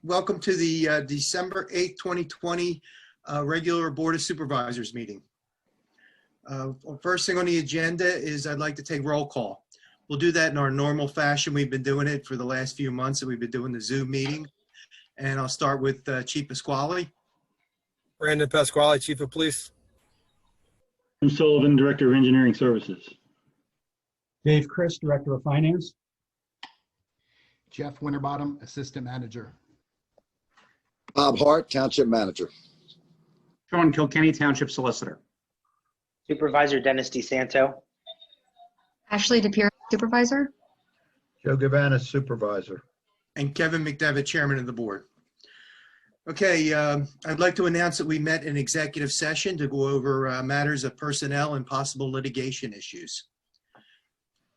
welcome to the December 8th, 2020 regular Board of Supervisors meeting. First thing on the agenda is I'd like to take roll call. We'll do that in our normal fashion. We've been doing it for the last few months that we've been doing the Zoom meeting. And I'll start with Chief Pasquale. Brandon Pasquale, Chief of Police. Tim Sullivan, Director of Engineering Services. Dave Chris, Director of Finance. Jeff Winterbottom, Assistant Manager. Bob Hart, Township Manager. Sean Kilkenny, Township Solicitor. Supervisor Dennis DeSanto. Ashley DePiero, Supervisor. Joe Gavanis, Supervisor. And Kevin McDevitt, Chairman of the Board. Okay, I'd like to announce that we met in executive session to go over matters of personnel and possible litigation issues.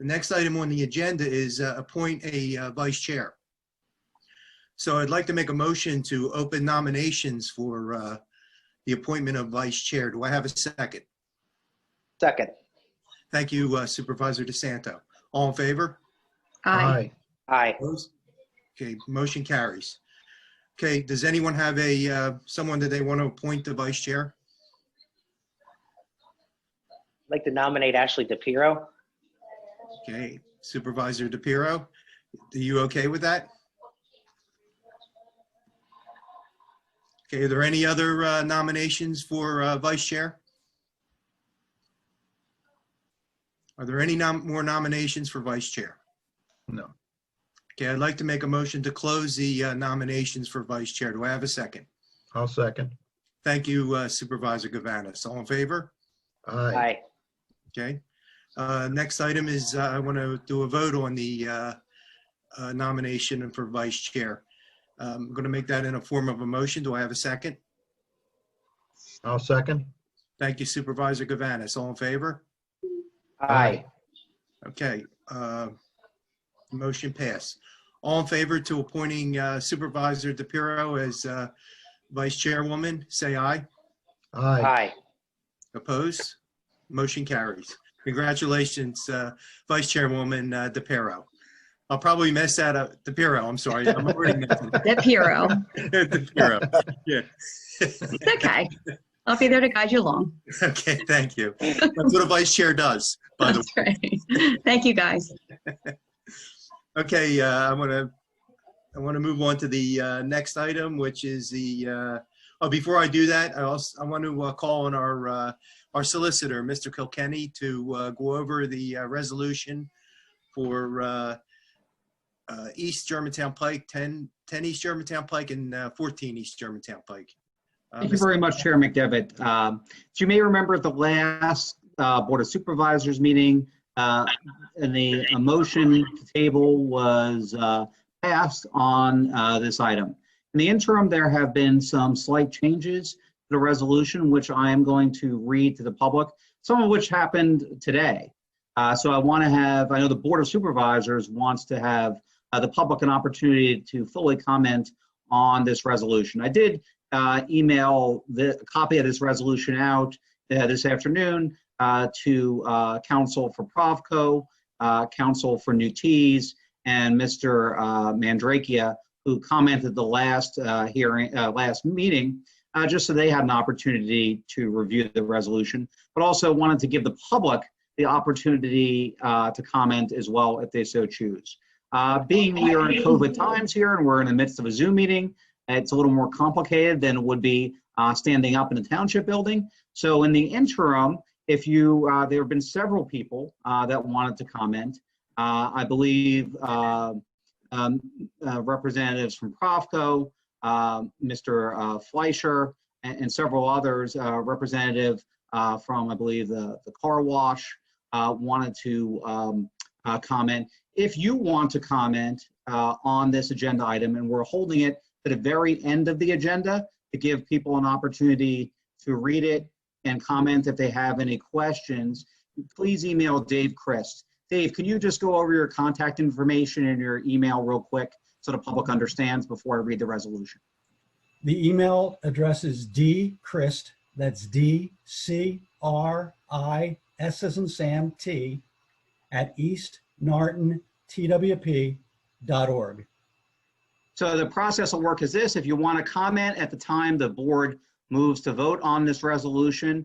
The next item on the agenda is appoint a vice chair. So I'd like to make a motion to open nominations for the appointment of vice chair. Do I have a second? Second. Thank you, Supervisor DeSanto. All in favor? Aye. Aye. Opposed? Okay, motion carries. Okay, does anyone have someone that they want to appoint the vice chair? I'd like to nominate Ashley DePiero. Okay, Supervisor DePiero, are you okay with that? Okay, are there any other nominations for vice chair? Are there any more nominations for vice chair? No. Okay, I'd like to make a motion to close the nominations for vice chair. Do I have a second? I'll second. Thank you, Supervisor Gavanis. All in favor? Aye. Aye. Okay. Next item is I want to do a vote on the nomination for vice chair. I'm going to make that in a form of a motion. Do I have a second? I'll second. Thank you, Supervisor Gavanis. All in favor? Aye. Okay. Motion passed. All in favor to appointing Supervisor DePiero as vice chairwoman, say aye. Aye. Aye. Opposed? Motion carries. Congratulations, Vice Chairwoman DePiero. I'll probably mess that up. DePiero, I'm sorry. I'm already messing it up. DePiero. DePiero. Yeah. It's okay. I'll be there to guide you along. Okay, thank you. That's what a vice chair does, by the way. That's right. Thank you, guys. Okay, I want to move on to the next item, which is the. Before I do that, I want to call on our solicitor, Mr. Kilkenny, to go over the resolution for East Germantown Pike, 10 East Germantown Pike, and 14 East Germantown Pike. Thank you very much, Chair McDevitt. As you may remember at the last Board of Supervisors meeting, and a motion to table was passed on this item. In the interim, there have been some slight changes to the resolution, which I am going to read to the public, some of which happened today. So I know the Board of Supervisors wants to have the public an opportunity to fully comment on this resolution. I did email a copy of this resolution out this afternoon to Counsel for Provco, Counsel for New Tees, and Mr. Mandrakia, who commented the last last meeting, just so they had an opportunity to review the resolution, but also wanted to give the public the opportunity to comment as well if they so choose. Being we are in COVID times here and we're in the midst of a Zoom meeting, it's a little more complicated than it would be standing up in the township building. So in the interim, if you, there have been several people that wanted to comment. I believe representatives from Provco, Mr. Fleischer, and several others, representative from, I believe, the car wash, wanted to comment. If you want to comment on this agenda item, and we're holding it to the very end of the agenda to give people an opportunity to read it and comment if they have any questions, please email Dave Chris. Dave, can you just go over your contact information and your email real quick so the public understands before I read the resolution? The email address is dchrist, that's D-C-R-I-S as in Sam, T, @eastnortontwp.org. So the process will work as this. If you want to comment at the time the board moves to vote on this resolution,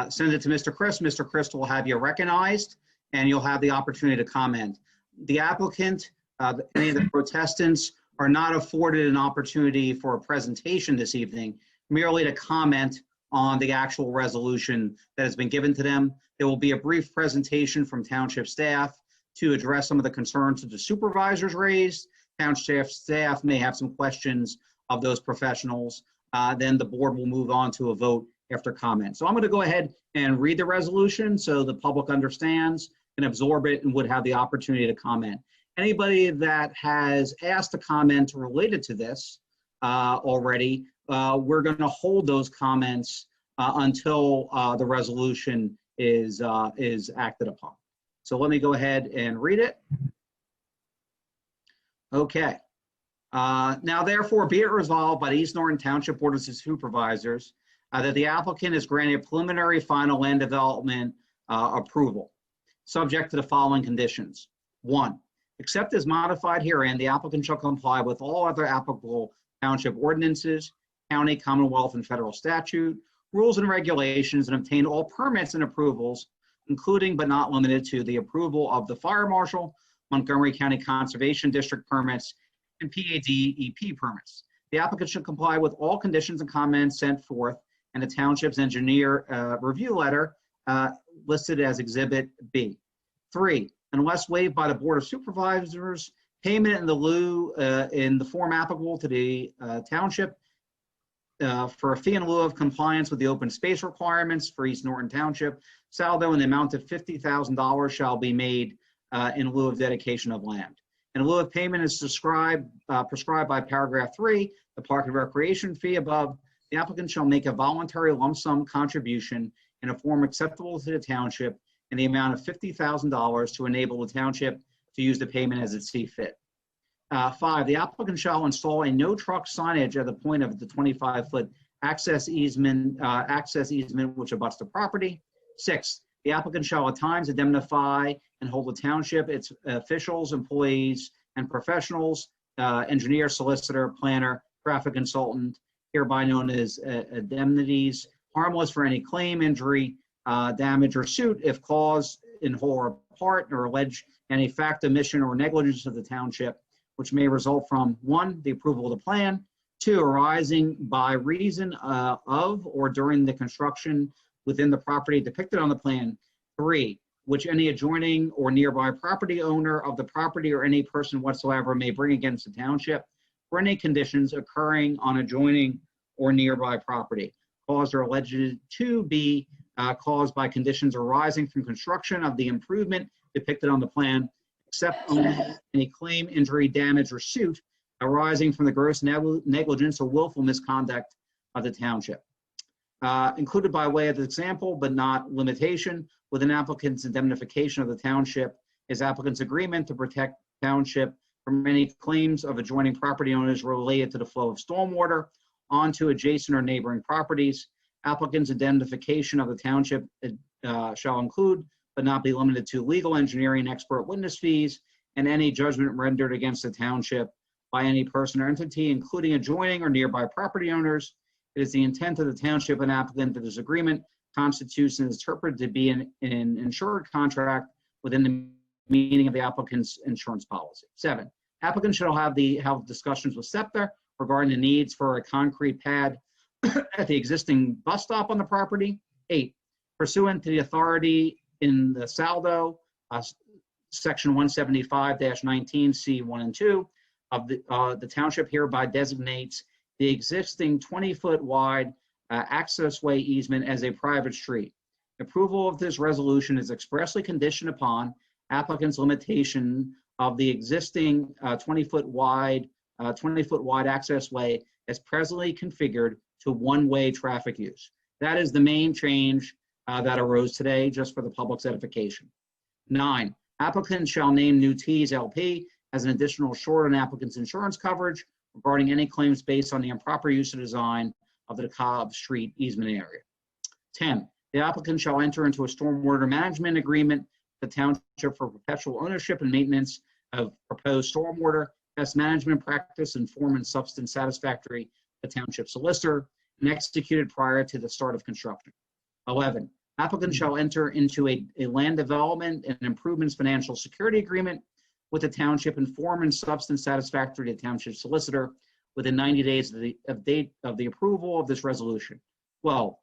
send it to Mr. Christ. Mr. Christ will have you recognized, and you'll have the opportunity to comment. The applicant, any of the protestants, are not afforded an opportunity for a presentation this evening, merely to comment on the actual resolution that has been given to them. There will be a brief presentation from township staff to address some of the concerns that the supervisors raised. Township staff may have some questions of those professionals. Then the board will move on to a vote after comment. So I'm going to go ahead and read the resolution so the public understands and absorb it and would have the opportunity to comment. Anybody that has asked a comment related to this already, we're going to hold those comments until the resolution is acted upon. So let me go ahead and read it. Okay. Now, therefore, be it resolved by the East Norton Township Board of Supervisors that the applicant is granted preliminary final land development approval, subject to the following conditions. 1, except as modified herein, the applicant shall comply with all other applicable township ordinances, county, commonwealth, and federal statute, rules and regulations, and obtain all permits and approvals, including but not limited to the approval of the fire marshal, Montgomery County Conservation District permits, and PADEP permits. The applicant should comply with all conditions and comments sent forth in the township's engineer review letter listed as Exhibit B. 3, unless waived by the Board of Supervisors, payment in the lieu in the form applicable to the township for a fee in lieu of compliance with the open space requirements for East Norton Township, saldo in the amount of $50,000 shall be made in lieu of dedication of land. In lieu of payment is prescribed by paragraph 3, the park and recreation fee above, the applicant shall make a voluntary lump sum contribution in a form acceptable to the township in the amount of $50,000 to enable the township to use the payment as it see fit. 5, the applicant shall install a no truck signage at the point of the 25-foot access easement which abuts the property. 6, the applicant shall at times indemnify and hold the township, its officials, employees, and professionals, engineer, solicitor, planner, traffic consultant, hereby known as indemnities, harmless for any claim, injury, damage, or suit if caused in whole or part, or allege any fact, omission, or negligence of the township, which may result from 1, the approval of the plan, 2, arising by reason of or during the construction within the property depicted on the plan, 3, which any adjoining or nearby property owner of the property or any person whatsoever may bring against the township for any conditions occurring on adjoining or nearby property, caused or alleged to be caused by conditions arising from construction of the improvement depicted on the plan, except only any claim, injury, damage, or suit arising from the gross negligence or willful misconduct of the township. Included by way of example, but not limitation, with an applicant's indemnification of the township is applicant's agreement to protect township from any claims of adjoining property owners related to the flow of stormwater onto adjacent or neighboring properties. Applicant's indemnification of the township shall include, but not be limited to, legal, engineering, expert witness fees, and any judgment rendered against the township by any person or entity, including adjoining or nearby property owners. It is the intent of the township and applicant that this agreement constitutes and is interpreted to be an insured contract within the meaning of the applicant's insurance policy. 7, applicant shall have discussions with SEPTA regarding the needs for a concrete pad at the existing bus stop on the property. 8, pursuant to the authority in the saldo, section 175-19C1 and 2 of the township hereby designates the existing 20-foot wide accessway easement as a private street. Approval of this resolution is expressly conditioned upon applicant's limitation of the existing 20-foot wide accessway as presently configured to one-way traffic use. That is the main change that arose today, just for the public's edification. 9, applicant shall name New Tees LP as an additional assured on applicant's insurance coverage regarding any claims based on the improper use of design of the Cobb Street easement area. 10, the applicant shall enter into a stormwater management agreement with the township for perpetual ownership and maintenance of proposed stormwater best management practice in form and substance satisfactory to the township solicitor, and executed prior to the start of construction. 11, applicant shall enter into a land development and improvements financial security agreement with the township in form and substance satisfactory to the township solicitor within 90 days of date of the approval of this resolution. 12,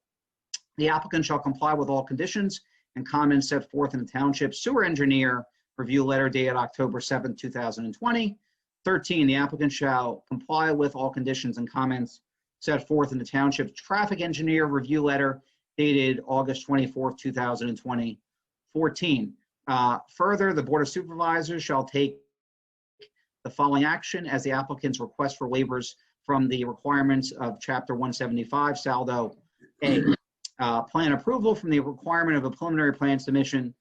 the applicant shall comply with all conditions and comments set forth in the township sewer engineer review letter dated October 7, 2020. 13, the applicant shall comply with all conditions and comments set forth in the township traffic engineer review letter dated August 24, 2020. 14, further, the Board of Supervisors shall take the following action as the applicant's request for waivers from the requirements of Chapter 175, Saldo A. Plan approval from the requirement of a preliminary plan submission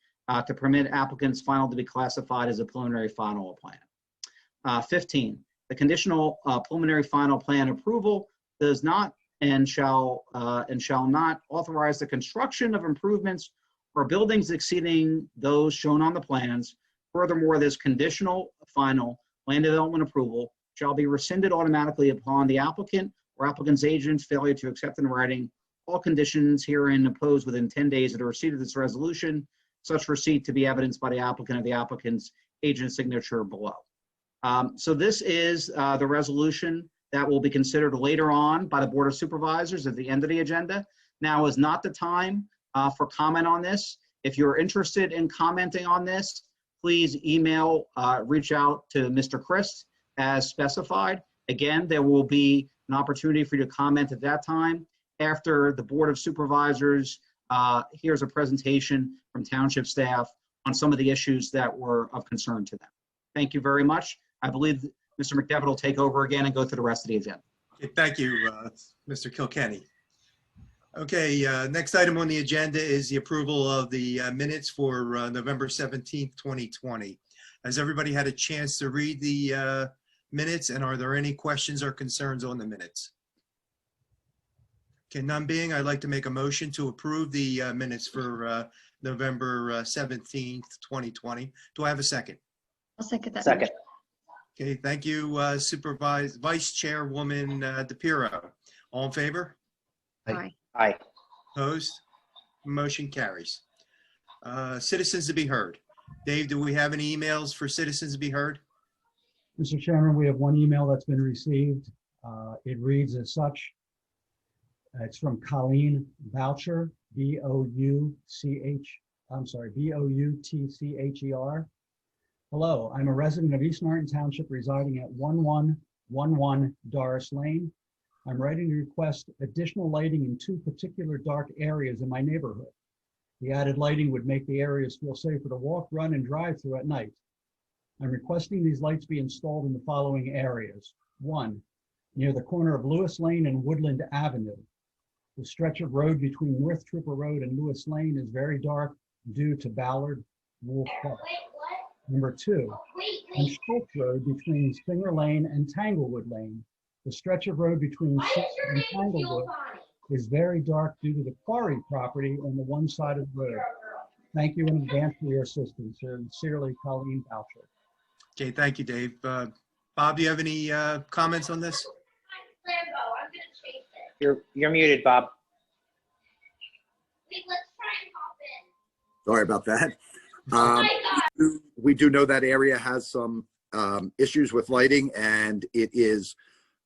to permit applicant's final to be classified as a preliminary final plan. 15, the conditional preliminary final plan approval does not and shall not authorize the construction of improvements or buildings exceeding those shown on the plans. Furthermore, this conditional final land development approval shall be rescinded automatically upon the applicant or applicant's agent's failure to accept in writing all conditions herein imposed within 10 days of the receipt of this resolution, such receipt to be evidenced by the applicant or the applicant's agent's signature below. So this is the resolution that will be considered later on by the Board of Supervisors at the end of the agenda. Now is not the time for comment on this. If you're interested in commenting on this, please email, reach out to Mr. Christ as specified. Again, there will be an opportunity for you to comment at that time after the Board of Supervisors hears a presentation from township staff on some of the issues that were of concern to them. Thank you very much. I believe Mr. McDevitt will take over again and go through the rest of the agenda. Okay, thank you, Mr. Kilkenny. Okay, next item on the agenda is the approval of the minutes for November 17th, 2020. Has everybody had a chance to read the minutes, and are there any questions or concerns on the minutes? Okay, none being, I'd like to make a motion to approve the minutes for November 17th, 2020. Do I have a second? I'll second that. Second. Okay, thank you, Vice Chairwoman DePiero. All in favor? Aye. Aye. Opposed? Motion carries. Citizens to be heard. Dave, do we have any emails for citizens to be heard? Mr. Chairman, we have one email that's been received. It reads as such. It's from Colleen Boucher, Boutcher. Hello, I'm a resident of East Norton Township residing at 1111 Doris Lane. I'm writing to request additional lighting in two particular dark areas in my neighborhood. The added lighting would make the areas feel safer to walk, run, and drive through at night. I'm requesting these lights be installed in the following areas. 1, near the corner of Lewis Lane and Woodland Avenue. The stretch of road between North Trooper Road and Lewis Lane is very dark due to Ballard Wolf Park. Number 2, on Schultz Road between Singer Lane and Tanglewood Lane. The stretch of road between Schultz and Tanglewood is very dark due to the quarry property on the one side of the road. Thank you in advance for your assistance. Sincerely, Colleen Boucher. Okay, thank you, Dave. Bob, do you have any comments on this? You're muted, Bob. Sorry about that. We do know that area has some issues with lighting, and it is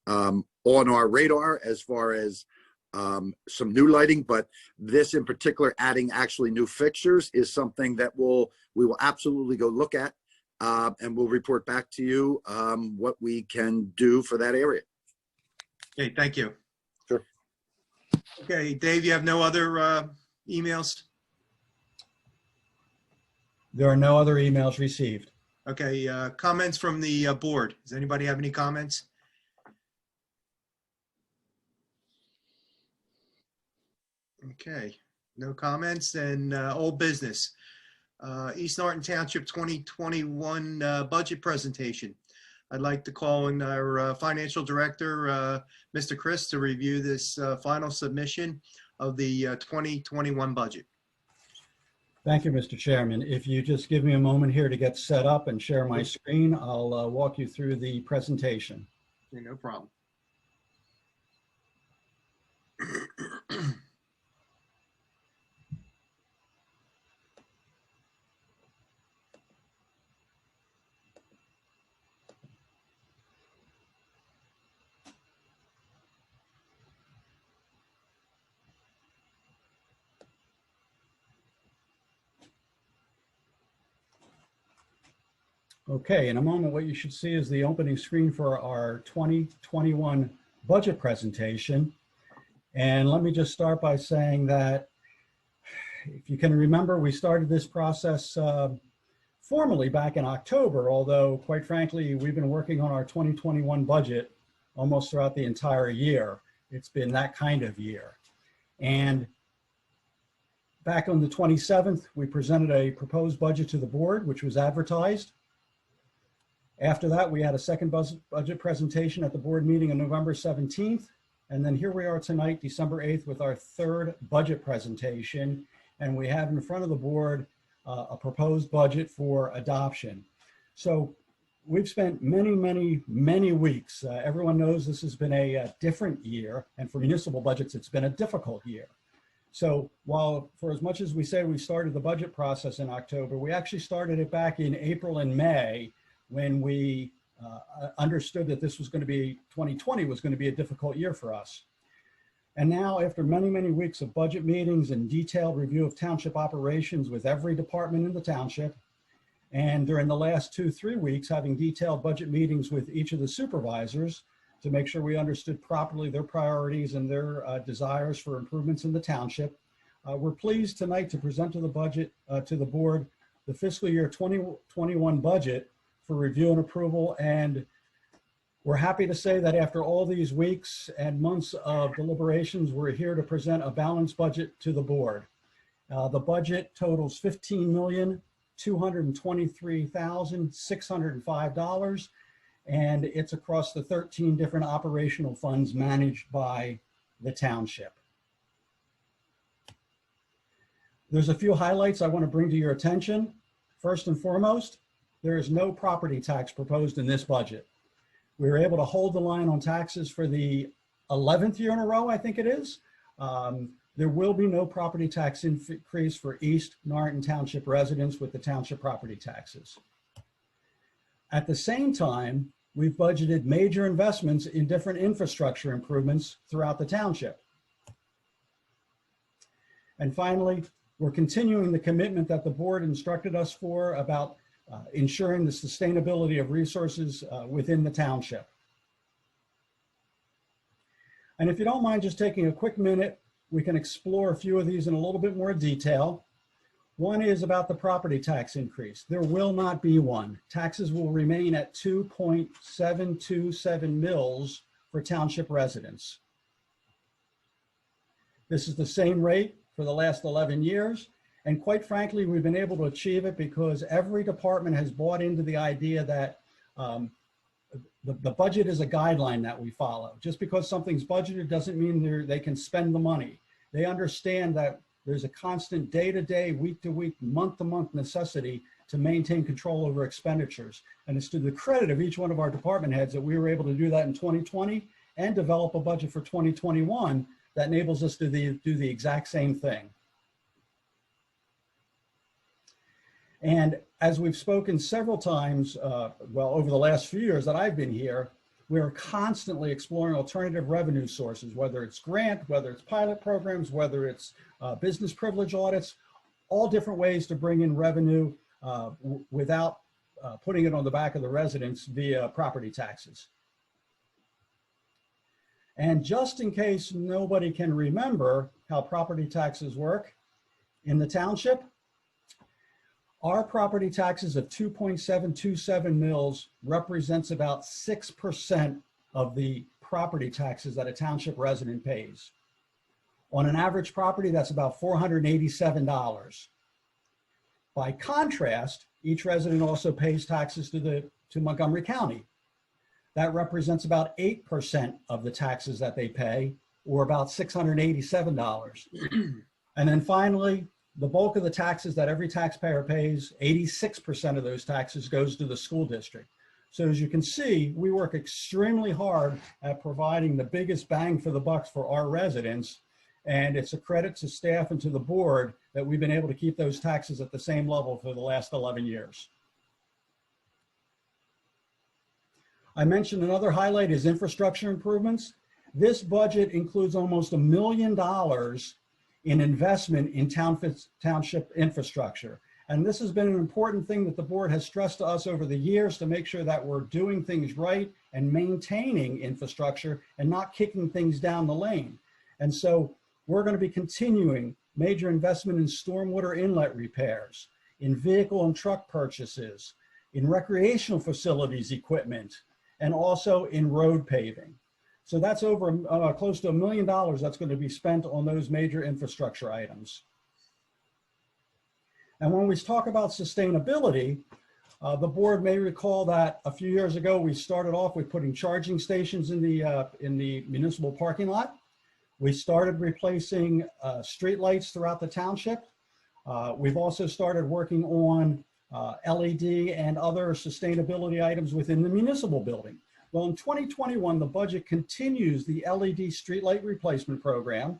on our radar as far as some new lighting, but this in particular, adding actually new fixtures, is something that we will absolutely go look at, and we'll report back to you what we can do for that area. Okay, thank you. Sure. Okay, Dave, you have no other emails? There are no other emails received. Okay, comments from the board. Does anybody have any comments? Okay, no comments. Then old business. East Norton Township 2021 budget presentation. I'd like to call on our financial director, Mr. Chris, to review this final submission of the 2021 budget. Thank you, Mr. Chairman. If you just give me a moment here to get set up and share my screen, I'll walk you through the presentation. Okay, no problem. Okay, in a moment, what you should see is the opening screen for our 2021 budget presentation. And let me just start by saying that, if you can remember, we started this process formally back in October, although quite frankly, we've been working on our 2021 budget almost throughout the entire year. It's been that kind of year. And back on the 27th, we presented a proposed budget to the board, which was advertised. After that, we had a second budget presentation at the board meeting on November 17th. And then here we are tonight, December 8th, with our third budget presentation. And we have in front of the board a proposed budget for adoption. So we've spent many weeks. Everyone knows this has been a different year. And for municipal budgets, it's been a difficult year. So while for as much as we say we started the budget process in October, we actually started it back in April and May, when we understood that this was going to be, 2020 was going to be a difficult year for us. And now, after many weeks of budget meetings and detailed review of township operations with every department in the township, and during the last 2-3 weeks, having detailed budget meetings with each of the supervisors to make sure we understood properly their priorities and their desires for improvements in the township, we're pleased tonight to present to the board, the fiscal year 2021 budget for review and approval. And we're happy to say that after all these weeks and months of deliberations, we're here to present a balanced budget to the board. The budget totals $15,223,605, and it's across the 13 different operational funds managed by the township. There's a few highlights I want to bring to your attention. First and foremost, there is no property tax proposed in this budget. We were able to hold the line on taxes for the 11th year in a row, I think it is. There will be no property tax increase for East Norriton Township residents with the township property taxes. At the same time, we've budgeted major investments in different infrastructure improvements throughout the township. And finally, we're continuing the commitment that the board instructed us for about ensuring the sustainability of resources within the township. And if you don't mind just taking a quick minute, we can explore a few of these in a little bit more detail. One is about the property tax increase. There will not be one. Taxes will remain at 2.727 mils for township residents. This is the same rate for the last 11 years. And quite frankly, we've been able to achieve it because every department has bought into the idea that the budget is a guideline that we follow. Just because something's budgeted doesn't mean they can spend the money. They understand that there's a constant day-to-day, week-to-week, month-to-month necessity to maintain control over expenditures. And it's to the credit of each one of our department heads that we were able to do that in 2020 and develop a budget for 2021 that enables us to do the exact same thing. And as we've spoken several times, well, over the last few years that I've been here, we're constantly exploring alternative revenue sources, whether it's grant, whether it's pilot programs, whether it's business privilege audits, all different ways to bring in revenue without putting it on the back of the residents via property taxes. And just in case nobody can remember how property taxes work in the township, our property taxes of 2.727 mils represents about 6% of the property taxes that a township resident pays. On an average property, that's about $487. By contrast, each resident also pays taxes to Montgomery County. That represents about 8% of the taxes that they pay, or about $687. And then finally, the bulk of the taxes that every taxpayer pays, 86% of those taxes goes to the school district. So as you can see, we work extremely hard at providing the biggest bang for the bucks for our residents. And it's a credit to staff and to the board that we've been able to keep those taxes at the same level for the last 11 years. I mentioned another highlight is infrastructure improvements. This budget includes almost $1 million in investment in township infrastructure. And this has been an important thing that the board has stressed to us over the years to make sure that we're doing things right and maintaining infrastructure and not kicking things down the lane. And so we're going to be continuing major investment in stormwater inlet repairs, in vehicle and truck purchases, in recreational facilities equipment, and also in road paving. So that's over close to $1 million that's going to be spent on those major infrastructure items. And when we talk about sustainability, the board may recall that a few years ago, we started off with putting charging stations in the municipal parking lot. We started replacing street lights throughout the township. We've also started working on LED and other sustainability items within the municipal building. Well, in 2021, the budget continues the LED streetlight replacement program.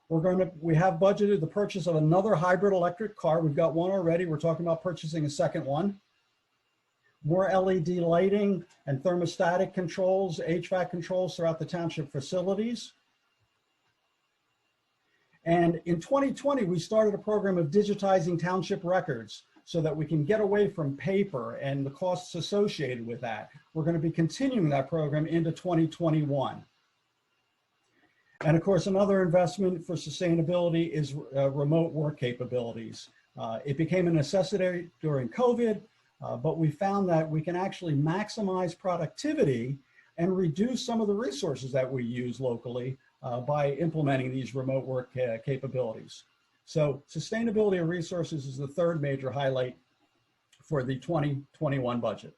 We have budgeted the purchase of another hybrid electric car. We've got one already. We're talking about purchasing a second one. More LED lighting and thermostatic controls, HVAC controls throughout the township facilities. And in 2020, we started a program of digitizing township records so that we can get away from paper and the costs associated with that. We're going to be continuing that program into 2021. And of course, another investment for sustainability is remote work capabilities. It became a necessity during COVID, but we found that we can actually maximize productivity and reduce some of the resources that we use locally by implementing these remote work capabilities. So sustainability of resources is the third major highlight for the 2021 budget.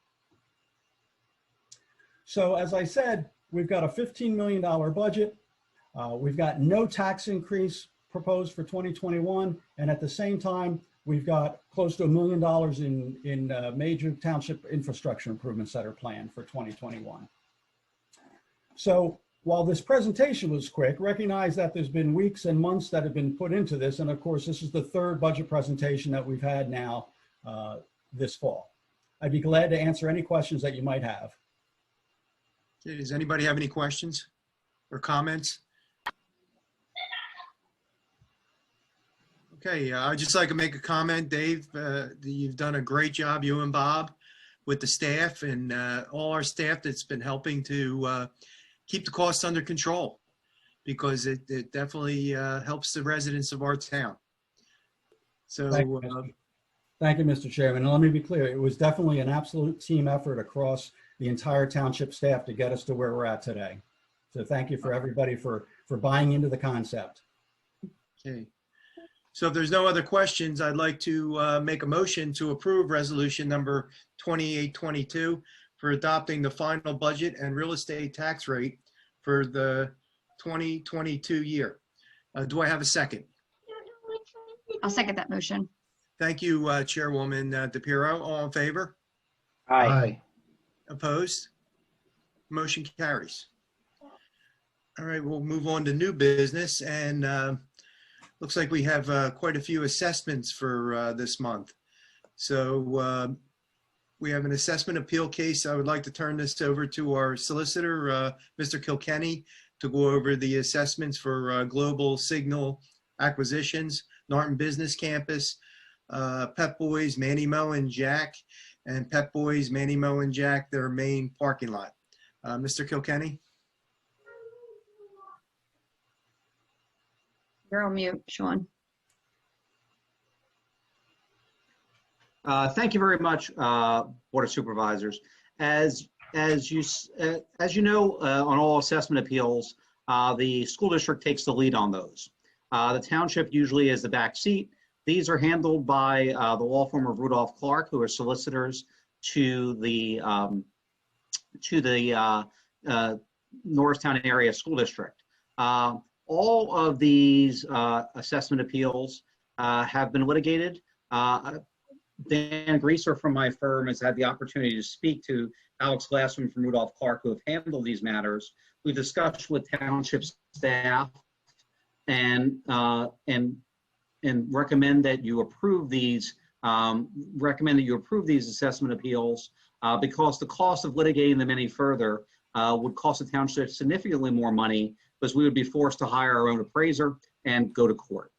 So as I said, we've got a $15 million budget. We've got no tax increase proposed for 2021. And at the same time, we've got close to $1 million in major township infrastructure improvements that are planned for 2021. So while this presentation was quick, recognize that there's been weeks and months that have been put into this. And of course, this is the third budget presentation that we've had now this fall. I'd be glad to answer any questions that you might have. Okay, does anybody have any questions or comments? Okay, I'd just like to make a comment, Dave. You've done a great job, you and Bob, with the staff and all our staff that's been helping to keep the costs under control, because it definitely helps the residents of our town. So Thank you, Mr. Chairman. And let me be clear, it was definitely an absolute team effort across the entire township staff to get us to where we're at today. So thank you for everybody for buying into the concept. Okay. So if there's no other questions, I'd like to make a motion to approve resolution number 2822 for adopting the final budget and real estate tax rate for the 2022 year. Do I have a second? I'll second that motion. Thank you, Chairwoman DePiero. All in favor? Aye. Opposed? Motion carries. All right, we'll move on to new business, and looks like we have quite a few assessments for this month. So we have an assessment appeal case. I would like to turn this over to our solicitor, Mr. Kilkenny, to go over the assessments for Global Signal Acquisitions, Norton Business Campus, Pep Boys, Manny Mo and Jack, and Pep Boys, Manny Mo and Jack, their main parking lot. Mr. Kilkenny? You're on mute, Sean. Thank you very much, Board of Supervisors. As you know, on all assessment appeals, the school district takes the lead on those. The township usually is the back seat. These are handled by the law firm of Rudolph Clark, who are solicitors to the Norristown area school district. All of these assessment appeals have been litigated. Dan Greaser from my firm has had the opportunity to speak to Alex Glassman from Rudolph Clark, who have handled these matters. We discussed with township staff and recommend that you approve these. Assessment appeals because the cost of litigating them any further would cost the township significantly more money, because we would be forced to hire our own appraiser and go to court.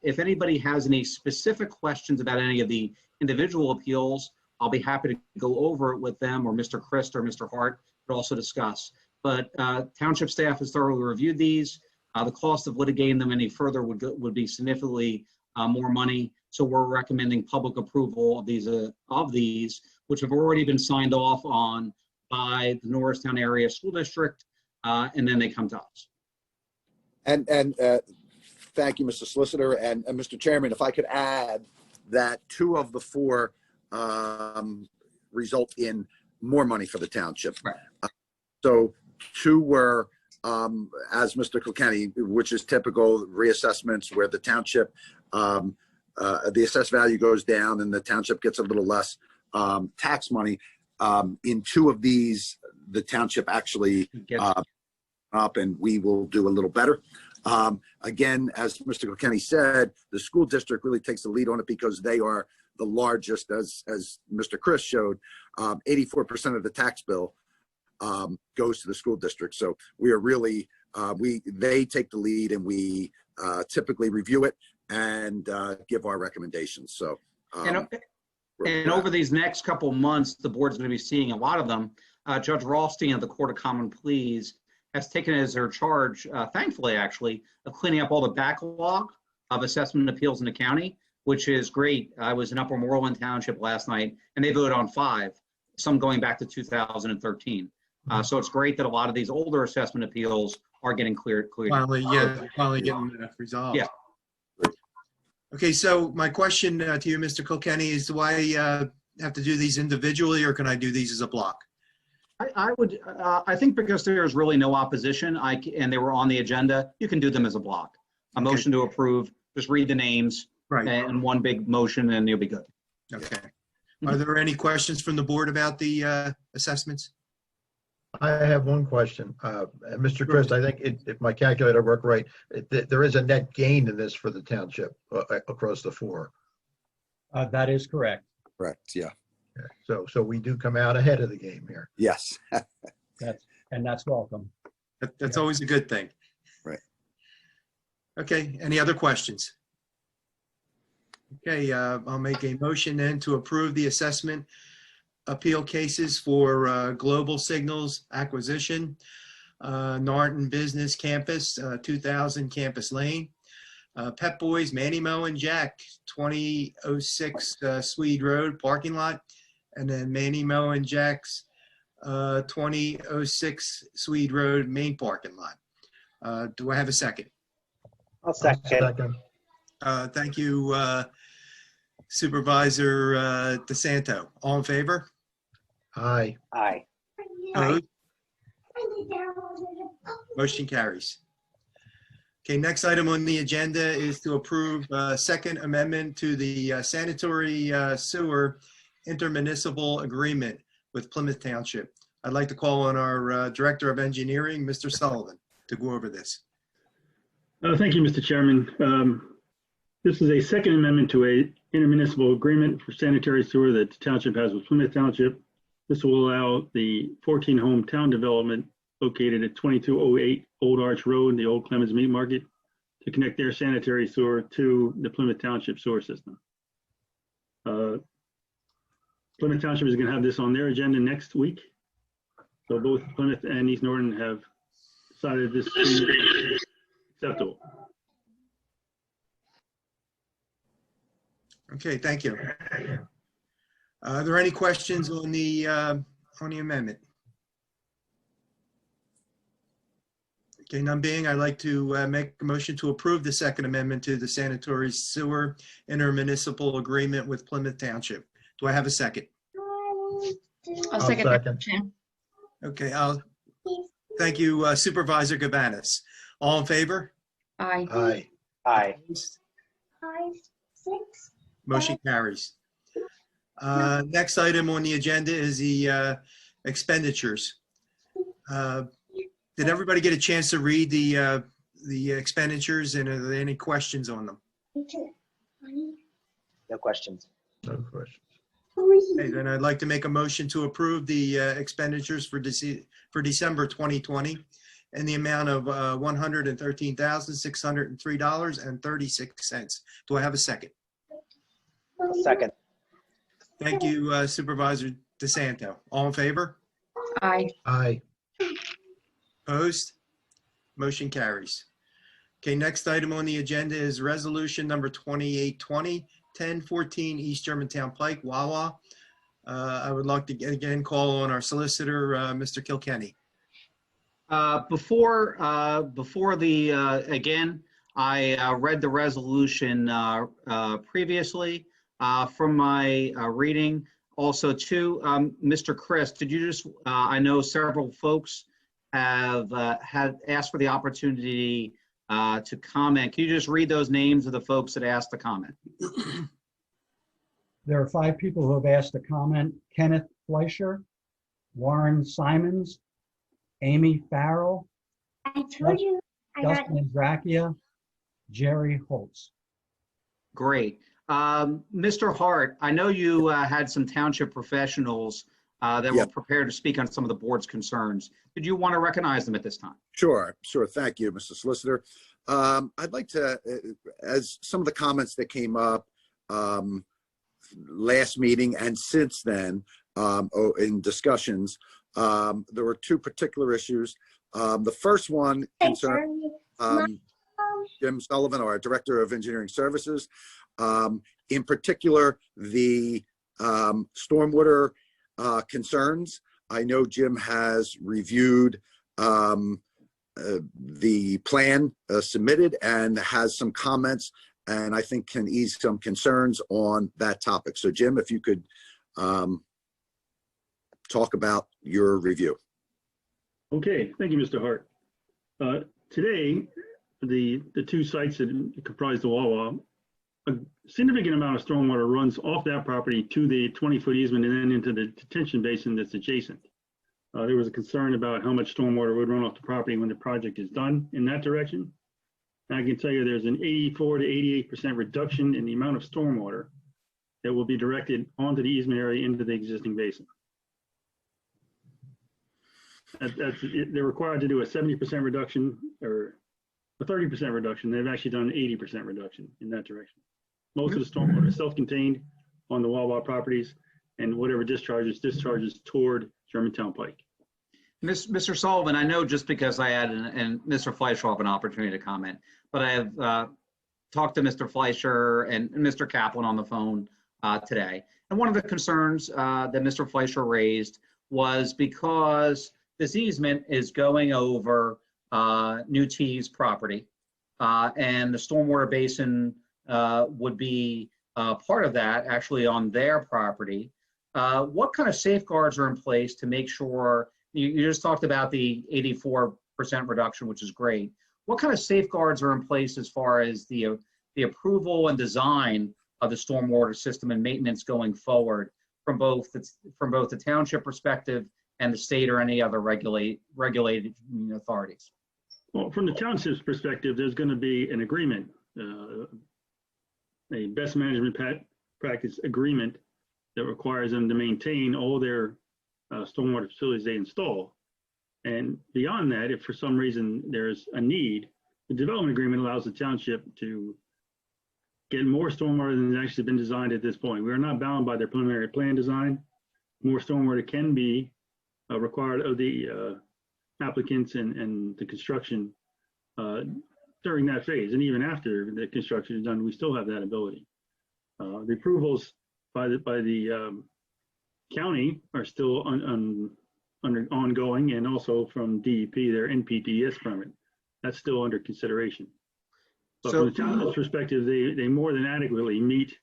If anybody has any specific questions about any of the individual appeals, I'll be happy to go over it with them, or Mr. Christ or Mr. Hart could also discuss. But township staff has thoroughly reviewed these. The cost of litigating them any further would be significantly more money. So we're recommending public approval of these, which have already been signed off on by the Norristown Area School District, and then they come to us. And thank you, Mr. Solicitor. And Mr. Chairman, if I could add that 2 of the 4 result in more money for the township. Right. So 2 were, as Mr. Kilkenny, which is typical reassessments where the township, the assessed value goes down and the township gets a little less tax money. In 2 of these, the township actually up, and we will do a little better. Again, as Mr. Kilkenny said, the school district really takes the lead on it because they are the largest, as Mr. Chris showed. 84% of the tax bill goes to the school district. So we are really, they take the lead, and we typically review it and give our recommendations. So, and over these next couple months, the board's going to be seeing a lot of them. Judge Rothstein of the Court of Common Pleas has taken as her charge, thankfully actually, of cleaning up all the backlog of assessment appeals in the county, which is great. I was in Upper Moreland Township last night, and they voted on 5, some going back to 2013. So it's great that a lot of these older assessment appeals are getting cleared. Finally getting resolved. Yeah. Okay, so my question to you, Mr. Kilkenny, is do I have to do these individually, or can I do these as a block? I think because there's really no opposition, and they were on the agenda, you can do them as a block. A motion to approve, just read the names, Right. and one big motion, and you'll be good. Okay. Are there any questions from the board about the assessments? I have one question. Mr. Christ, I think if my calculator worked right, there is a net gain in this for the township across the 4. That is correct. correct. Yeah. So we do come out ahead of the game here. Yes. That's welcome. That's always a good thing. Right. Okay, any other questions? Okay, I'll make a motion then to approve the assessment appeal cases for Global Signals Acquisition, Norton Business Campus, 2000 Campus Lane, Pep Boys, Manny Mo and Jack, 2006 Swede Road parking lot, and then Manny Mo and Jack's 2006 Swede Road main parking lot. Do I have a second? I'll second. Thank you, Supervisor DeSanto. All in favor? Aye. Aye. Opposed? Motion carries. Okay, next item on the agenda is to approve second amendment to the sanitary sewer intermunicipal agreement with Plymouth Township. I'd like to call on our Director of Engineering, Mr. Sullivan, to go over this. Thank you, Mr. Chairman. This is a second amendment to a intermunicipal agreement for sanitary sewer that the township has with Plymouth Township. This will allow the 14-home town development located at 2208 Old Arch Road, the old Clemens Meat Market, to connect their sanitary sewer to the Plymouth Township sewer system. Plymouth Township is going to have this on their agenda next week. So both Plymouth and East Norton have decided this is acceptable. Okay, thank you. Are there any questions on the amendment? Okay, none being, I'd like to make a motion to approve the second amendment to the sanitary sewer intermunicipal agreement with Plymouth Township. Do I have a second? I'll second that motion. Okay, thank you, Supervisor Gabanis. All in favor? Aye. Aye. Aye. Opposed? 5, 6. Motion carries. Next item on the agenda is the expenditures. Did everybody get a chance to read the expenditures, and are there any questions on them? No questions. No questions. Okay, then I'd like to make a motion to approve the expenditures for December 2020 in the amount of $113,603.36. Do I have a second? Second. Thank you, Supervisor DeSanto. All in favor? Aye. Aye. Opposed? Motion carries. Okay, next item on the agenda is resolution number 2820, 1014 East Germantown Pike, Wawa. I would like to again call on our solicitor, Mr. Kilkenny. Before again, I read the resolution previously from my reading. Also, too, Mr. Chris, did you just, I know several folks have had asked for the opportunity to comment. Can you just read those names of the folks that asked to comment? There are 5 people who have asked to comment: Kenneth Fleischer, Warren Simons, Amy Farrell, I told you I got Dustin Zrakia, Jerry Holtz. Great. Mr. Hart, I know you had some township professionals that were prepared to speak on some of the board's concerns. Did you want to recognize them at this time? Sure. Thank you, Mr. Solicitor. I'd like to, as some of the comments that came up last meeting and since then in discussions, there were 2 particular issues. The first one concerned Jim Sullivan, our Director of Engineering Services. In particular, the stormwater concerns. I know Jim has reviewed the plan submitted and has some comments, and I think can ease some concerns on that topic. So Jim, if you could talk about your review. Okay, thank you, Mr. Hart. Today, the 2 sites that comprise the Wawa, a significant amount of stormwater runs off that property to the 20-foot easement and then into the detention basin that's adjacent. There was a concern about how much stormwater would run off the property when the project is done in that direction. And I can tell you there's an 84 to 88% reduction in the amount of stormwater that will be directed onto the easement area into the existing basin. They're required to do a 70% reduction or a 30% reduction. They've actually done an 80% reduction in that direction. Most of the stormwater is self-contained on the Wawa properties, and whatever discharges toward Germantown Pike. Mr. Sullivan, I know just because I had, and Mr. Fleischer will have an opportunity to comment, but I have talked to Mr. Fleischer and Mr. Kaplan on the phone today. And one of the concerns that Mr. Fleischer raised was because this easement is going over New T's property, and the stormwater basin would be part of that actually on their property. What kind of safeguards are in place to make sure, you just talked about the 84% reduction, which is great. What kind of safeguards are in place as far as the approval and design of the stormwater system and maintenance going forward from both the township perspective and the state or any other regulated authorities? Well, from the township's perspective, there's going to be an agreement, a best management practice agreement that requires them to maintain all their stormwater facilities they install. And beyond that, if for some reason there's a need, the development agreement allows the township to get more stormwater than has actually been designed at this point. We are not bound by their preliminary plan design. More stormwater can be required of the applicants and the construction during that phase. And even after the construction is done, we still have that ability. The approvals by the county are still ongoing, and also from DEP, their NPDES permit. That's still under consideration. But from the township's perspective, they more than adequately meet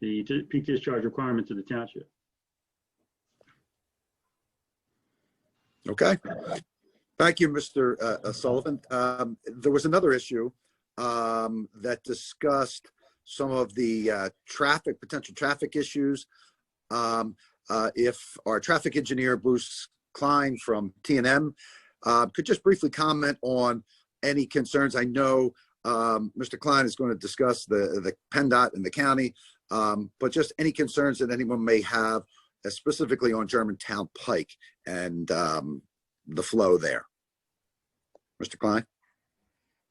the peak discharge requirements of the township. Okay. Thank you, Mr. Sullivan. There was another issue that discussed some of the potential traffic issues. If our traffic engineer, Bruce Klein from T&M, could just briefly comment on any concerns. I know Mr. Klein is going to discuss the PennDOT and the county, but just any concerns that anyone may have, specifically on Germantown Pike and the flow there. Mr. Klein?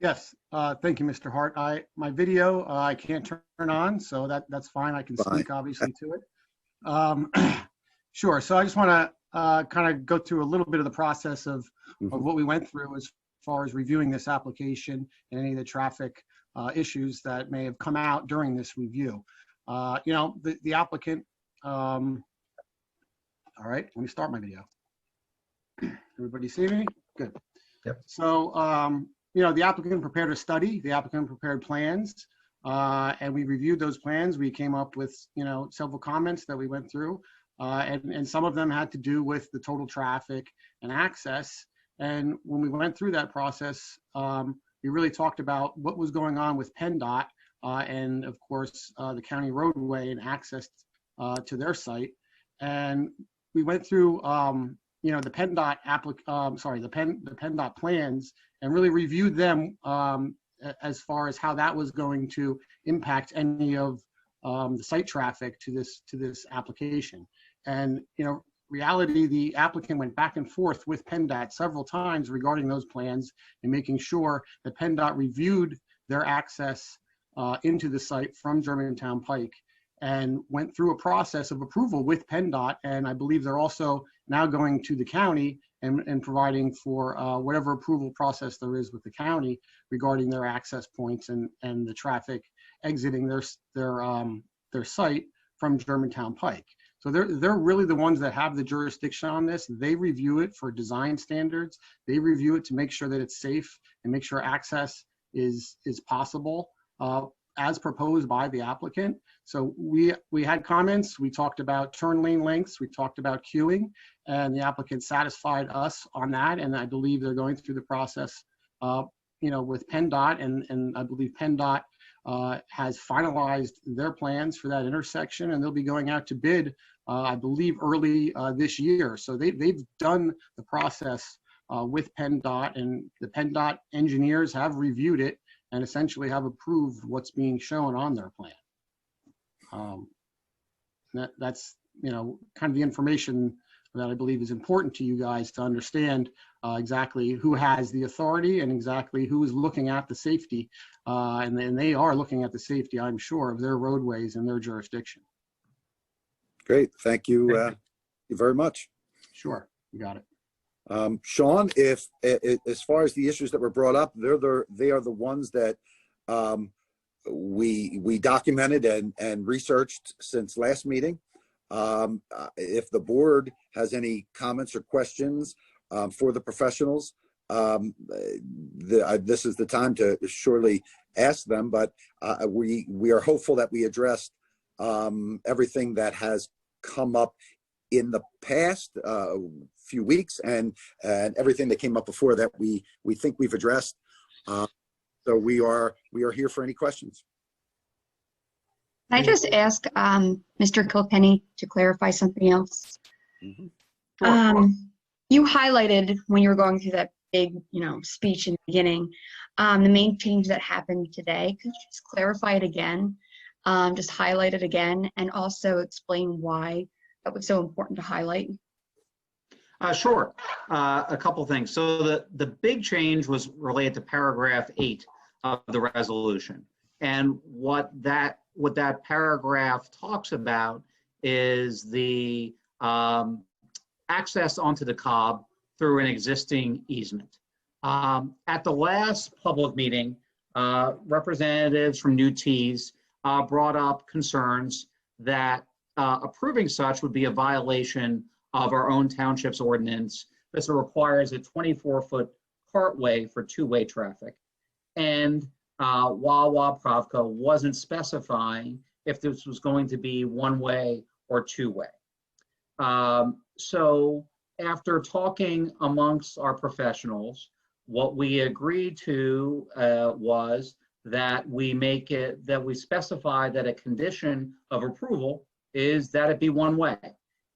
Yes, thank you, Mr. Hart. My video, I can't turn on, so that's fine. I can speak obviously to it. Sure, so I just want to kind of go through a little bit of the process of what we went through as far as reviewing this application and any of the traffic issues that may have come out during this review. You know, the applicant, all right, let me start my video. Everybody see me? Good. Yep. So, you know, the applicant prepared a study, the applicant prepared plans, and we reviewed those plans. We came up with, you know, several comments that we went through, and some of them had to do with the total traffic and access. And when we went through that process, we really talked about what was going on with PennDOT and, of course, the county roadway and access to their site. And we went through, you know, the PennDOT the PennDOT plans and really reviewed them as far as how that was going to impact any of the site traffic to this application. And, you know, reality, the applicant went back and forth with PennDOT several times regarding those plans and making sure that PennDOT reviewed their access into the site from Germantown Pike and went through a process of approval with PennDOT. And I believe they're also now going to the county and providing for whatever approval process there is with the county regarding their access points and the traffic exiting their site from Germantown Pike. So they're really the ones that have the jurisdiction on this. They review it for design standards. They review it to make sure that it's safe and make sure access is possible as proposed by the applicant. So we had comments. We talked about turn lane lengths. We talked about queuing, and the applicant satisfied us on that. And I believe they're going through the process, you know, with PennDOT, and I believe PennDOT has finalized their plans for that intersection, and they'll be going out to bid, I believe, early this year. So they've done the process with PennDOT, and the PennDOT engineers have reviewed it and essentially have approved what's being shown on their plan. That's, you know, kind of the information that I believe is important to you guys to understand exactly who has the authority and exactly who is looking at the safety. And they are looking at the safety, I'm sure, of their roadways and their jurisdiction. Great. Thank you. Thank you very much. Sure. You got it. Sean, if as far as the issues that were brought up, they are the ones that we documented and researched since last meeting. If the board has any comments or questions for the professionals, this is the time to surely ask them, but we are hopeful that we addressed everything that has come up in the past few weeks and everything that came up before that we think we've addressed. So we are here for any questions. Can I just ask Mr. Kilkenny to clarify something else? You highlighted when you were going through that big, you know, speech in the beginning, the main change that happened today. Could you just clarify it again? Just highlight it again, and also explain why that was so important to highlight. Sure. A couple things. So the big change was related to paragraph 8 of the resolution, and what that paragraph talks about is the access onto the Cobb through an existing easement. At the last public meeting, representatives from New Tees brought up concerns that approving such would be a violation of our own township's ordinance. This requires a 24-foot cartway for two-way traffic. And Wawa Pravco wasn't specifying if this was going to be one-way or two-way. So after talking amongst our professionals, what we agreed to was that we make it, that we specify that a condition of approval is that it be one way.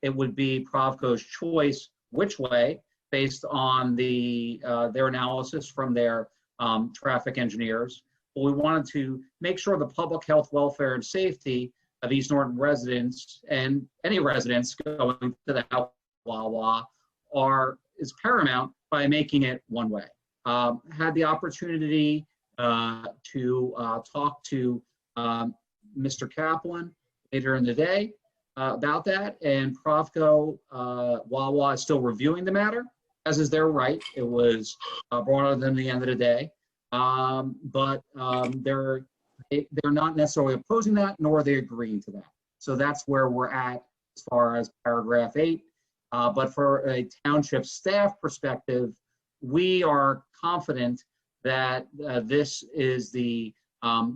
It would be Provco's choice which way, based on their analysis from their traffic engineers. But we wanted to make sure the public health, welfare, and safety of East Norton residents and any residents going to the Wawa is paramount by making it one way. Had the opportunity to talk to Mr. Kaplan later in the day about that, and Provco Wawa is still reviewing the matter, as is their right. It was brought to them at the end of the day, but they're not necessarily opposing that, nor are they agreeing to that. So that's where we're at as far as paragraph 8. But for a township staff perspective, we are confident that this is the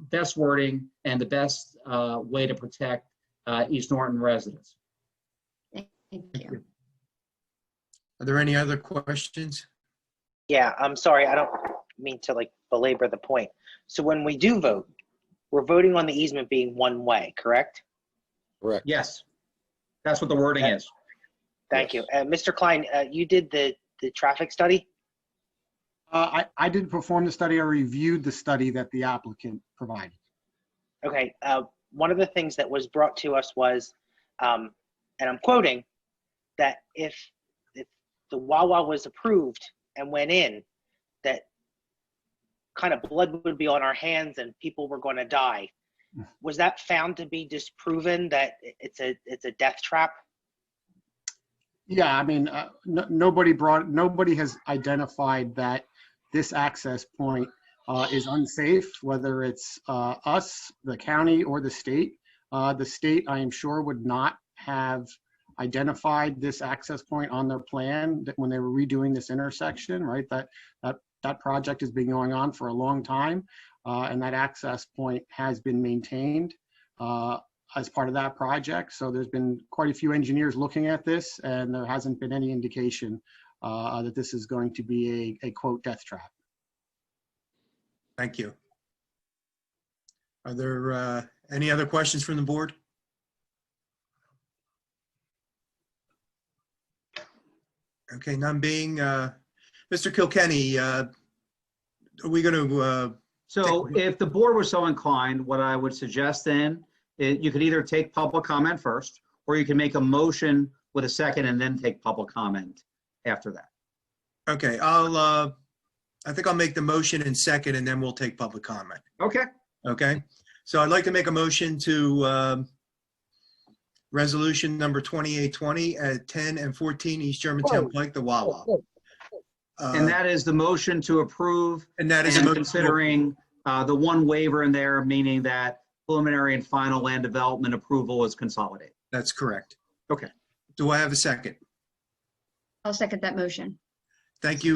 best wording and the best way to protect East Norton residents. Thank you. Are there any other questions? Yeah, I'm sorry. I don't mean to like belabor the point. So when we do vote, we're voting on the easement being one way, correct? Correct. Yes, that's what the wording is. Thank you. Mr. Klein, you did the traffic study? I didn't perform the study. I reviewed the study that the applicant provided. Okay. One of the things that was brought to us was, and I'm quoting, that if the Wawa was approved and went in, that kind of blood would be on our hands and people were going to die. Was that found to be disproven, that it's a death trap? Yeah, I mean, nobody has identified that this access point is unsafe, whether it's us, the county, or the state. The state, I am sure, would not have identified this access point on their plan when they were redoing this intersection, right? That project has been going on for a long time, and that access point has been maintained as part of that project. So there's been quite a few engineers looking at this, and there hasn't been any indication that this is going to be a quote death trap. Thank you. Are there any other questions from the board? Okay, none being, Mr. Kilkenny, are we going to? So if the board was so inclined, what I would suggest then, you could either take public comment first, or you can make a motion with a second and then take public comment after that. Okay, I think I'll make the motion in second and then we'll take public comment. Okay. Okay, so I'd like to make a motion to resolution number 2820 at 10 and 14 East Germantown Pike, the Wawa. And that is the motion to approve. And that is a and motion considering the one waiver in there, meaning that preliminary and final land development approval is consolidated. That's correct. Okay. Do I have a second? I'll second that motion. Thank you,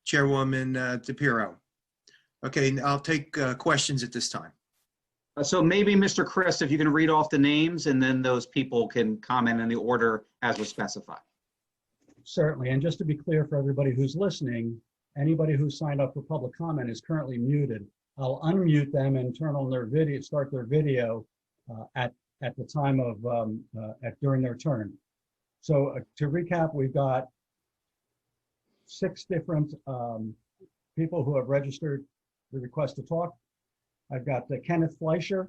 Chairwoman DePiero. Okay, I'll take questions at this time. So maybe Mr. Chris, if you can read off the names and then those people can comment in the order as was specified. Certainly, and just to be clear for everybody who's listening, anybody who signed up for public comment is currently muted. I'll unmute them and turn on their video, start their video at the time of, during their turn. So to recap, we've got 6 different people who have registered the request to talk. I've got Kenneth Fleischer.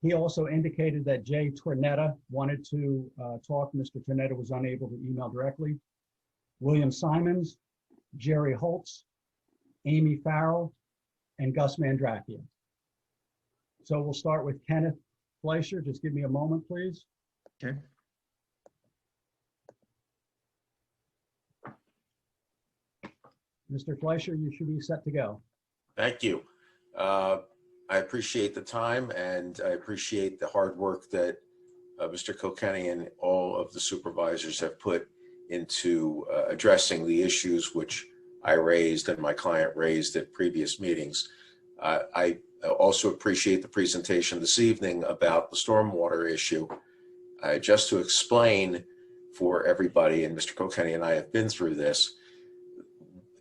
He also indicated that Jay Tornetta wanted to talk. Mr. Tornetta was unable to email directly. William Simons, Jerry Holtz, Amy Farrell, and Gus Mandrakia. So we'll start with Kenneth Fleischer. Just give me a moment, please. Okay. Mr. Fleischer, you should be set to go. Thank you. I appreciate the time and I appreciate the hard work that Mr. Kilkenny and all of the supervisors have put into addressing the issues which I raised and my client raised at previous meetings. I also appreciate the presentation this evening about the stormwater issue. Just to explain for everybody, and Mr. Kilkenny and I have been through this,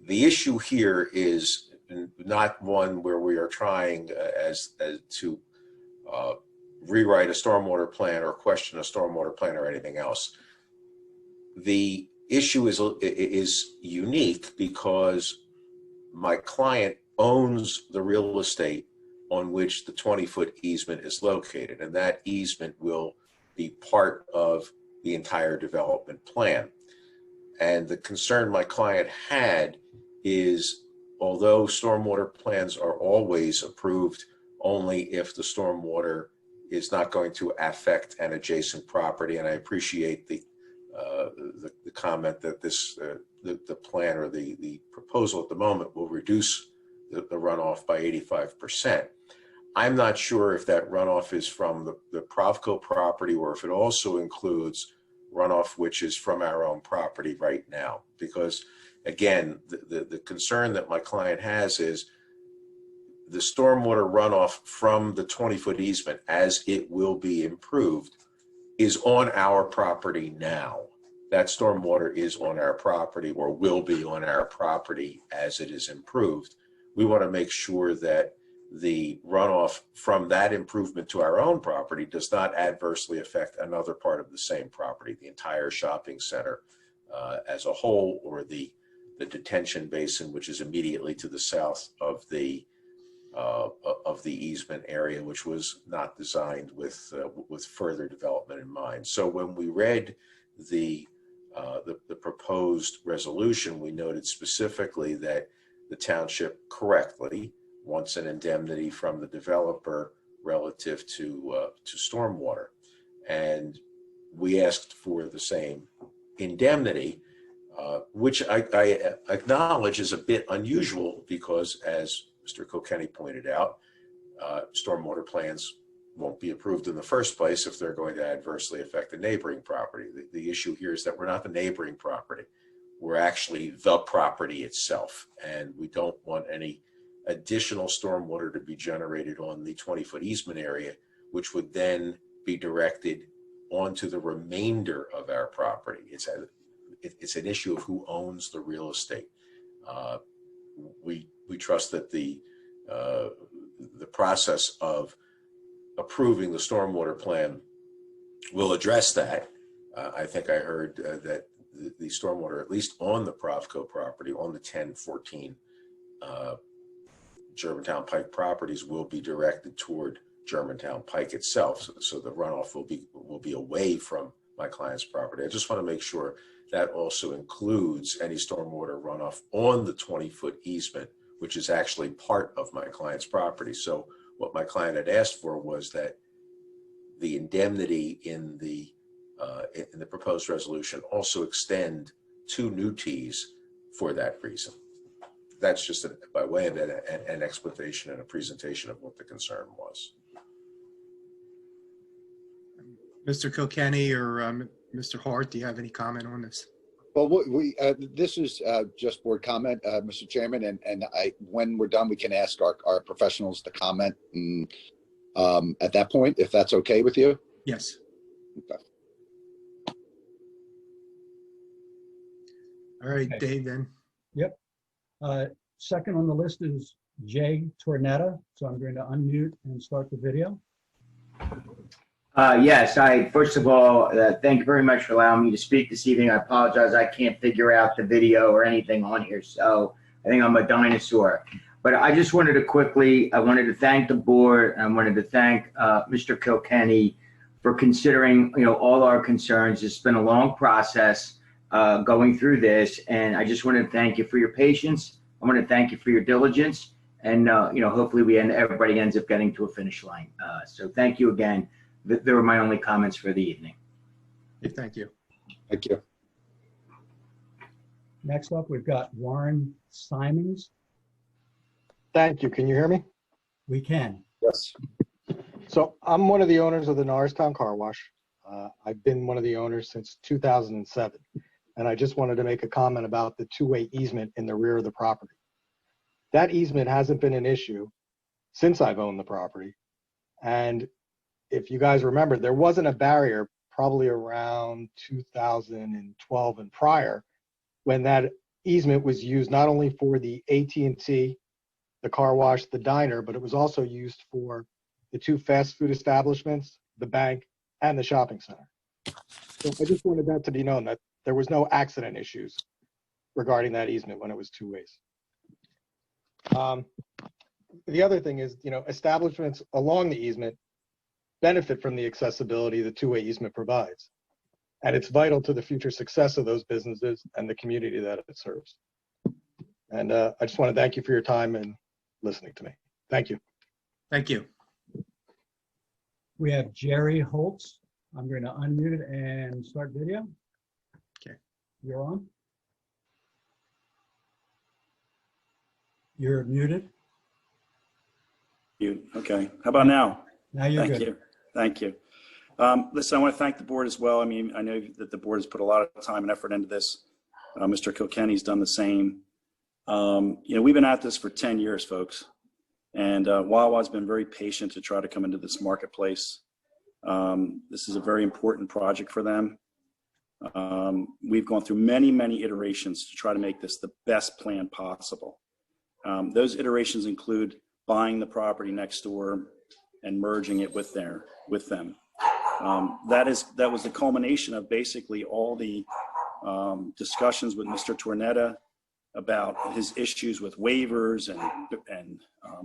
the issue here is not one where we are trying as to rewrite a stormwater plan or question a stormwater plan or anything else. The issue is unique because my client owns the real estate on which the 20-foot easement is located, and that easement will be part of the entire development plan. And the concern my client had is, although stormwater plans are always approved only if the stormwater is not going to affect an adjacent property, and I appreciate the comment that the plan or the proposal at the moment will reduce the runoff by 85%. I'm not sure if that runoff is from the Provco property or if it also includes runoff which is from our own property right now. Because again, the concern that my client has is the stormwater runoff from the 20-foot easement, as it will be improved, is on our property now. That stormwater is on our property or will be on our property as it is improved. We want to make sure that the runoff from that improvement to our own property does not adversely affect another part of the same property, the entire shopping center as a whole, or the detention basin, which is immediately to the south of the easement area, which was not designed with further development in mind. So when we read the proposed resolution, we noted specifically that the township correctly wants an indemnity from the developer relative to stormwater, and we asked for the same indemnity, which I acknowledge is a bit unusual because, as Mr. Kilkenny pointed out, stormwater plans won't be approved in the first place if they're going to adversely affect the neighboring property. The issue here is that we're not the neighboring property. We're actually the property itself, and we don't want any additional stormwater to be generated on the 20-foot easement area, which would then be directed onto the remainder of our property. It's an issue of who owns the real estate. We trust that the process of approving the stormwater plan will address that. I think I heard that the stormwater, at least on the Provco property, on the 10-14 Germantown Pike properties, will be directed toward Germantown Pike itself. So the runoff will be away from my client's property. I just want to make sure that also includes any stormwater runoff on the 20-foot easement, which is actually part of my client's property. So what my client had asked for was that the indemnity in the proposed resolution also extend to new tees for that reason. That's just by way of an explanation and a presentation of what the concern was. Mr. Kilkenny or Mr. Hart, do you have any comment on this? Well, this is just board comment, Mr. Chairman, and when we're done, we can ask our professionals to comment at that point, if that's okay with you. Yes. Okay. All right, Okay. Dave, then. Yep. Second on the list is Jay Tornetta. So I'm going to unmute and start the video. Yes, first of all, thank you very much for allowing me to speak this evening. I apologize, I can't figure out the video or anything on here, so I think I'm a dinosaur. But I just wanted to I wanted to thank the board, and I wanted to thank Mr. Kilkenny for considering, all our concerns. It's been a long process going through this, and I just want to thank you for your patience. I want to thank you for your diligence, and hopefully everybody ends up getting to a finish line. So thank you again. They were my only comments for the evening. Thank you. Thank you. Next up, we've got Warren Simons. Thank you. Can you hear me? We can. Yes. So I'm one of the owners of the Norristown Car Wash. I've been one of the owners since 2007. And I just wanted to make a comment about the two-way easement in the rear of the property. That easement hasn't been an issue since I've owned the property. And if you guys remember, there wasn't a barrier probably around 2012 and prior when that easement was used not only for the AT&T, the car wash, the diner, but it was also used for the 2 fast food establishments, the bank, and the shopping center. So I just wanted that to be known that there was no accident issues regarding that easement when it was 2 ways. The other thing is, establishments along the easement benefit from the accessibility the 2-way easement provides. And it's vital to the future success of those businesses and the community that it serves. And I just want to thank you for your time and listening to me. Thank you. Thank you. We have Jerry Holtz. I'm going to unmute it and start video. Okay. You're on. You're muted. Okay. How about now? Now you're Thank good. you. Thank you. Listen, I want to thank the board as well. I mean, I know that the board has put a lot of time and effort into this. Mr. Kilkenny's done the same. We've been at this for 10 years, folks. And Wawa's been very patient to try to come into this marketplace. This is a very important project for them. We've gone through many, many iterations to try to make this the best plan possible. Those iterations include buying the property next door and merging it with them. That was the culmination of basically all the discussions with Mr. Tornetta about his issues with waivers and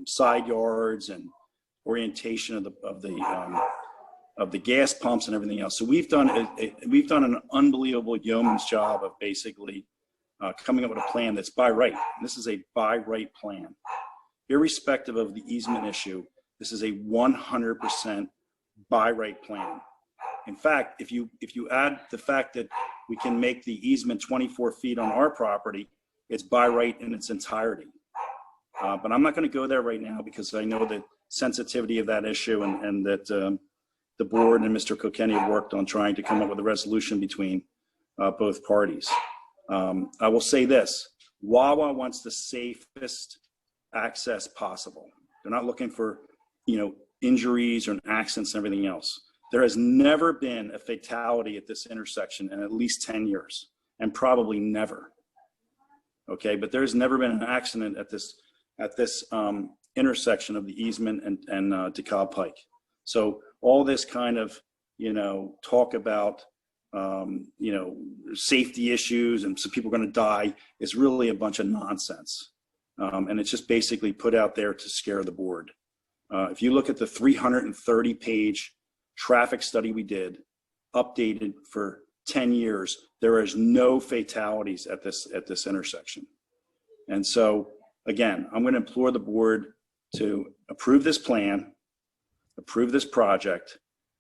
side yards and orientation of the gas pumps and everything else. So we've done an unbelievable yeoman's job of basically coming up with a plan that's by right. This is a by right plan. Irrespective of the easement issue, this is a 100% by right plan. In fact, if you add the fact that we can make the easement 24 feet on our property, it's by right in its entirety. But I'm not going to go there right now because I know the sensitivity of that issue and that the board and Mr. Kilkenny have worked on trying to come up with a resolution between both parties. I will say this, Wawa wants the safest access possible. They're not looking for, injuries or accidents and everything else. There has never been a fatality at this intersection in at least 10 years, and probably never. Okay, but there's never been an accident at this intersection of the easement and DeKalb Pike. So all this kind of, talk about, safety issues and some people are going to die is really a bunch of nonsense. And it's just basically put out there to scare the board. If you look at the 330-page traffic study we did, updated for 10 years, there is no fatalities at this intersection. And so, again, I'm going to implore the board to approve this plan, approve this project,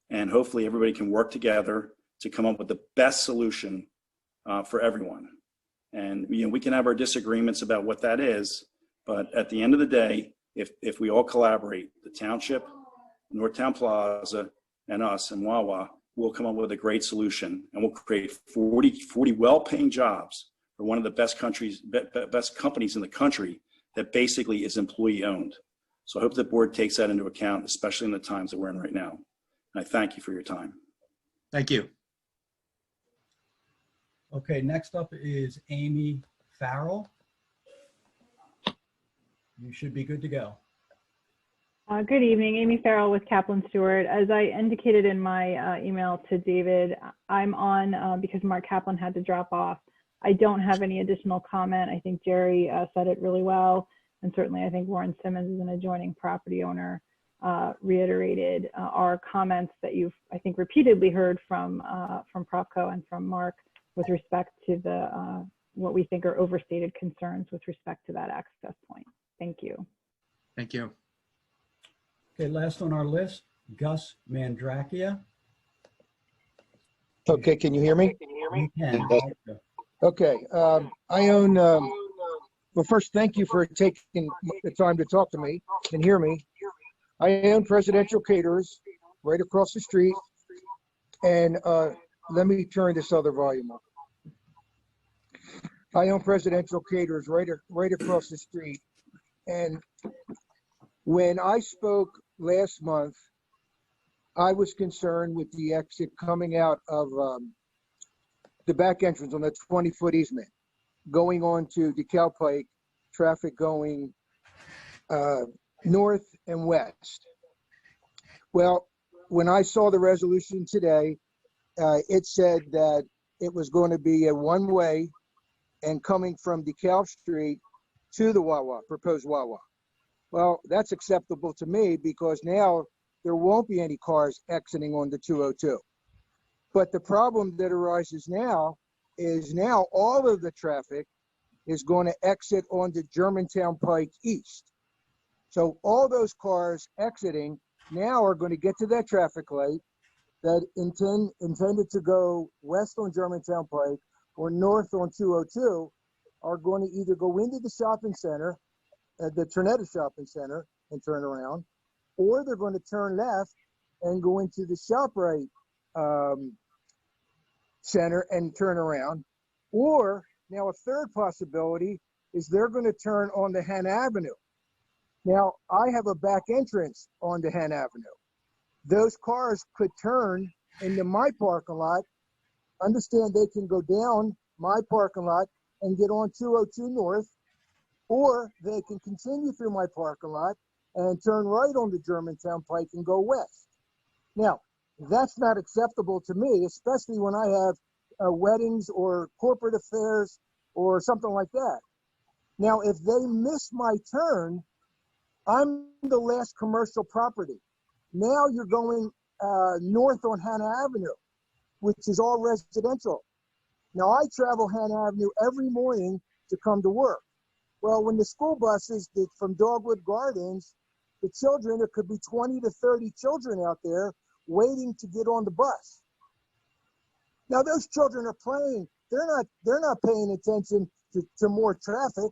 and hopefully everybody can work together to come up with the best solution for everyone. And we can have our disagreements about what that is, but at the end of the day, if we all collaborate, the township, Northtown Plaza, and us and Wawa, we'll come up with a great solution, and we'll create 40 well-paying jobs for one of the best companies in the country that basically is employee-owned. So I hope the board takes that into account, especially in the times that we're in right now. And I thank you for your time. Thank you. Okay, next up is Amy Farrell. You should be good to go. Good evening, Amy Farrell with Kaplan Stewart. As I indicated in my email to David, I'm on because Mark Kaplan had to drop off. I don't have any additional comment. I think Jerry said it really well. And certainly I think Warren Simmons is an adjoining property owner, reiterated our comments that you've, I think, repeatedly heard from Propco and from Mark with respect to the what we think are overstated concerns with respect to that access point. Thank you. Thank you. Okay, last on our list, Gus Mandrakia. Okay, can you hear me? We can. Okay, I own, well, first, thank you for taking the time to talk to me and hear me. I own Presidential Caterers right across the street. And let me turn this other volume up. I own Presidential Caterers right across the street. And when I spoke last month, I was concerned with the exit coming out of the back entrance on the 20-foot easement, going on to DeKalb Pike, traffic going north and west. Well, when I saw the resolution today, it said that it was going to be a one-way and coming from DeKalb Street to the Wawa, proposed Wawa. Well, that's acceptable to me because now there won't be any cars exiting on the 202. But the problem that arises now is now all of the traffic is going to exit onto Germantown Pike East. So all those cars exiting now are going to get to that traffic light that intended to go west on Germantown Pike or north on 202 are going to either go into the shopping center, the Trinetta Shopping Center, and turn around, or they're going to turn left and go into the ShopRite Center and turn around. Or now a third possibility is they're going to turn on the Hannah Avenue. Now, I have a back entrance onto Hannah Avenue. Those cars could turn into my parking lot. Understand they can go down my parking lot and get on 202 North, or they can continue through my parking lot and turn right on the Germantown Pike and go west. Now, that's not acceptable to me, especially when I have weddings or corporate affairs or something like that. Now, if they miss my turn, I'm the last commercial property. Now you're going north on Hannah Avenue, which is all residential. Now I travel Hannah Avenue every morning to come to work. Well, when the school buses from Dogwood Gardens, the children, there could be 20 to 30 children out there waiting to get on the bus. Now those children are playing. They're not paying attention to more traffic.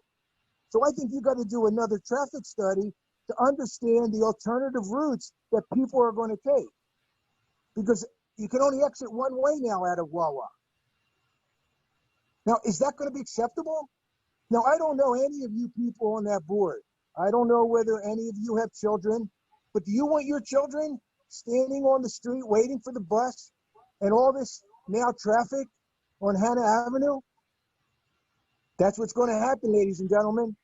So I think you got to do another traffic study to understand the alternative routes that people are going to take. Because you can only exit one way now out of Wawa. Now, is that going to be acceptable? Now, I don't know any of you people on that board. I don't know whether any of you have children, but do you want your children standing on the street waiting for the bus and all this now traffic on Hannah Avenue? That's what's going to happen, ladies and gentlemen.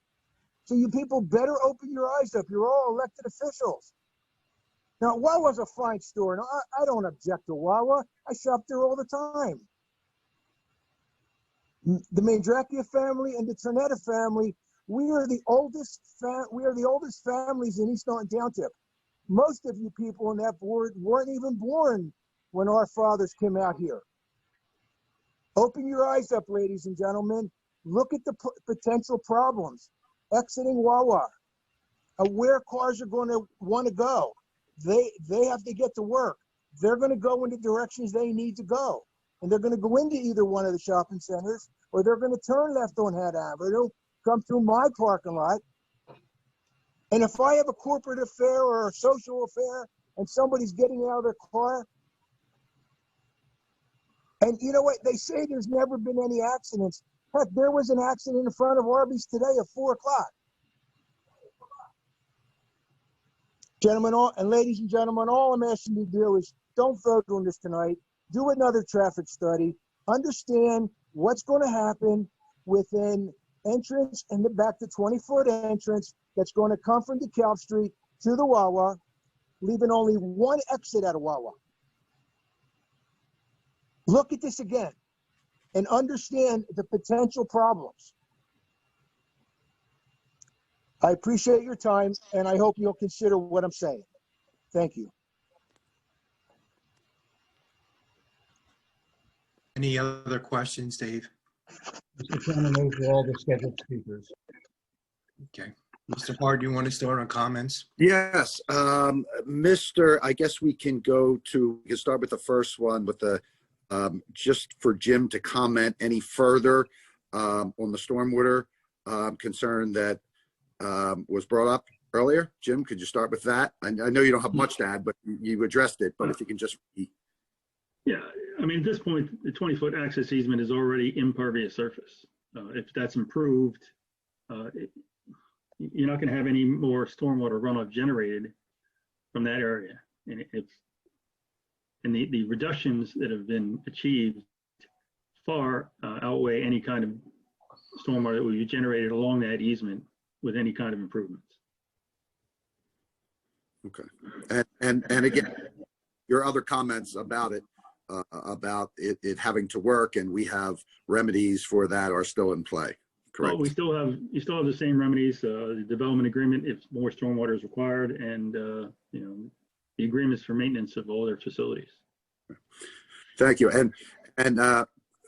So you people better open your eyes up. You're all elected officials. Now, Wawa's a fine store. Now, I don't object to Wawa. I shop there all the time. The Mandrakia family and the Trinetta family, we are the oldest families in East Norton Township. Most of you people on that board weren't even born when our fathers came out here. Open your eyes up, ladies and gentlemen. Look at the potential problems. Exiting Wawa, where cars are going to want to go. They have to get to work. They're going to go in the directions they need to go. And they're going to go into either one of the shopping centers, or they're going to turn left on Hannah Avenue, come through my parking lot. And if I have a corporate affair or a social affair and somebody's getting out of their car, and you know what? They say there's never been any accidents. Heck, there was an accident in front of Arby's today at 4 o'clock. Gentlemen, and ladies and gentlemen, all I'm asking you to do is don't vote on this tonight. Do another traffic study. Understand what's going to happen with an entrance in the back, the 20-foot entrance that's going to come from DeKalb Street to the Wawa, leaving only one exit out of Wawa. Look at this again and understand the potential problems. I appreciate your time, and I hope you'll consider what I'm saying. Thank you. Any other questions, Dave? Mr. Chairman, those are all the scheduled speakers. Okay. Mr. Hard, do you want to start on comments? Yes, I guess we can start with the first one with the, just for Jim to comment any further on the stormwater concern that was brought up earlier. Jim, could you start with that? I know you don't have much to add, but you addressed it, but if you can just. Yeah, I mean, at this point, the 20-foot access easement is already impervious surface. If that's improved, you're not going to have any more stormwater runoff generated from that area. And the reductions that have been achieved far outweigh any kind of stormwater that would be generated along that easement with any kind of improvements. Okay. And again, your other comments about it having to work, and we have remedies for that are still in play. Correct. Well, you still have the same remedies, the development agreement if more stormwater is required, and the agreements for maintenance of all their facilities. Thank you. And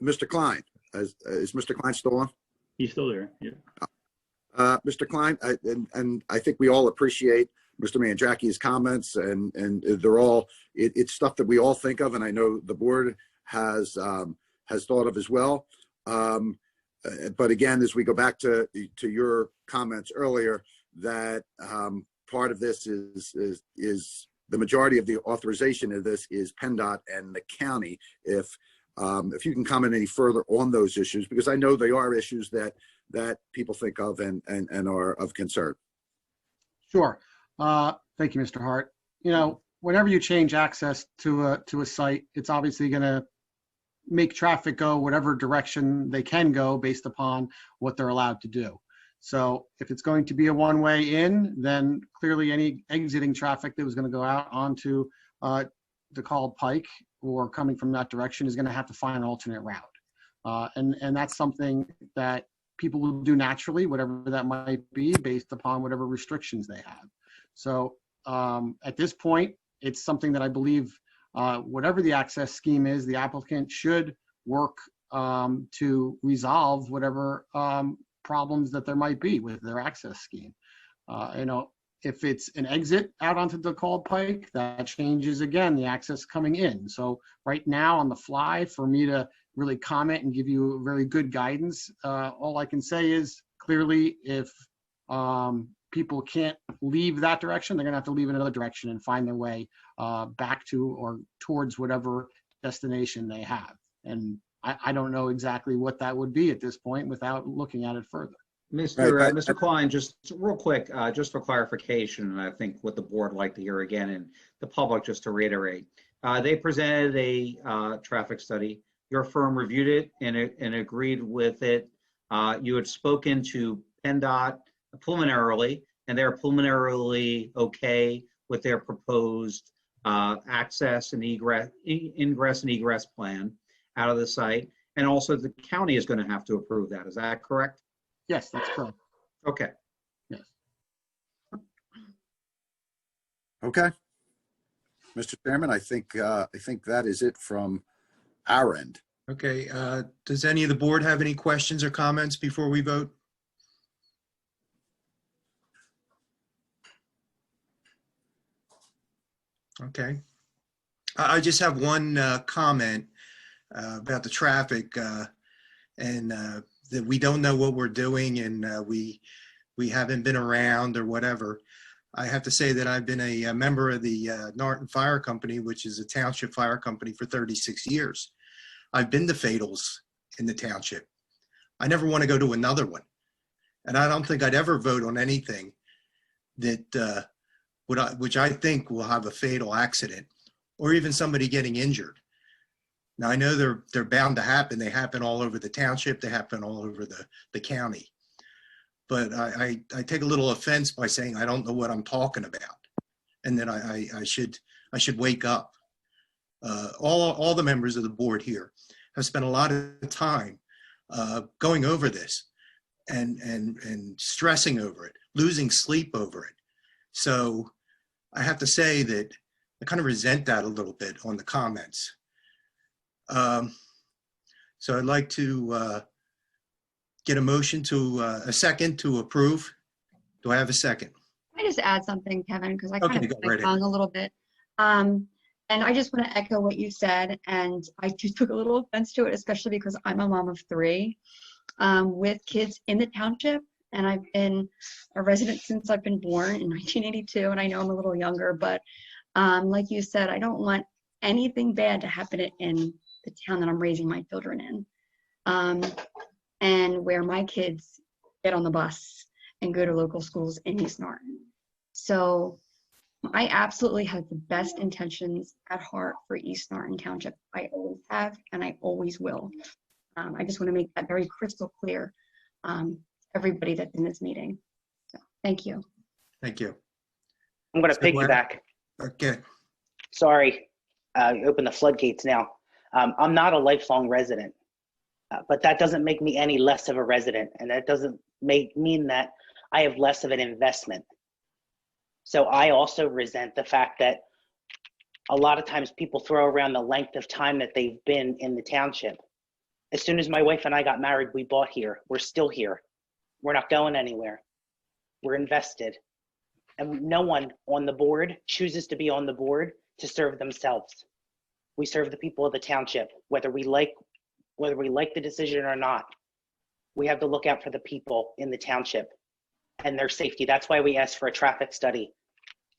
Mr. Klein, is Mr. Klein still on? He's still there. Yeah. Mr. Klein, and I think we all appreciate Mr. Mandraki's comments, and they're all it's stuff that we all think of, and I know the board has thought of as well. But again, as we go back to your comments earlier, that part of this is the majority of the authorization of this is PennDOT and the county. If you can comment any further on those issues, because I know they are issues that people think of and are of concern. Sure. Thank you, Mr. Hart. Whenever you change access to a site, it's obviously going to make traffic go whatever direction they can go based upon what they're allowed to do. So if it's going to be a one-way in, then clearly any exiting traffic that was going to go out onto the called Pike or coming from that direction is going to have to find an alternate route. And that's something that people will do naturally, whatever that might be, based upon whatever restrictions they have. So at this point, it's something that I believe whatever the access scheme is, the applicant should work to resolve whatever problems that there might be with their access scheme. If it's an exit out onto the called Pike, that changes again the access coming in. So right now on the fly, for me to really comment and give you very good guidance, all I can say is clearly if people can't leave that direction, they're gonna have to leave in another direction and find their way back to or towards whatever destination they have. And I don't know exactly what that would be at this point without looking at it further. Mr. Klein, just real quick, just for clarification, and I think what the board would like to hear again, and the public, just to reiterate, they presented a traffic study. Your firm reviewed it and agreed with it. You had spoken to PennDOT preliminarily, and they're preliminarily okay with their proposed access and ingress and egress plan out of the site. And also the county is going to have to approve that. Is that correct? Yes, that's correct. Okay. Yes. Okay. Mr. Chairman, I think that is it from our end. Okay, does any of the board have any questions or comments before we vote? Okay. I just have one comment about the traffic and that we don't know what we're doing and we haven't been around or whatever. I have to say that I've been a member of the Norton Fire Company, which is a township fire company, for 36 years. I've been to fatals in the township. I never want to go to another one. And I don't think I'd ever vote on anything that which I think will have a fatal accident or even somebody getting injured. Now, I know they're bound to happen. They happen all over the township. They happen all over the county. But I take a little offense by saying I don't know what I'm talking about and that I should wake up. All the members of the board here have spent a lot of time going over this and stressing over it, losing sleep over it. So I have to say that I kind of resent that a little bit on the comments. So I'd like to get a motion to a second to approve. Do I have a second? Can I just add something, Kevin, because I kind Okay, of go my right tongue a little bit. And I just want to echo what you said, and I just took a little offense to it, especially because I'm a mom of 3 with kids in the township, and I've been a resident since I've been born in 1982, and I know I'm a little younger, but like you said, I don't want anything bad to happen in the town that I'm raising my children in, and where my kids get on the bus and go to local schools in East Norton. So I absolutely have the best intentions at heart for East Norton Township. I always have, and I always will. I just want to make that very crystal clear, everybody that's in this meeting. So, thank you. Thank you. I'm going to So where- piggyback. Okay. Sorry, open the floodgates now. I'm not a lifelong resident, but that doesn't make me any less of a resident, and that doesn't mean that I have less of an investment. So I also resent the fact that a lot of times people throw around the length of time that they've been in the township. As soon as my wife and I got married, we bought here. We're still here. We're not going anywhere. We're invested. And no one on the board chooses to be on the board to serve themselves. We serve the people of the township, whether we like the decision or not. We have to look out for the people in the township and their safety. That's why we asked for a traffic study.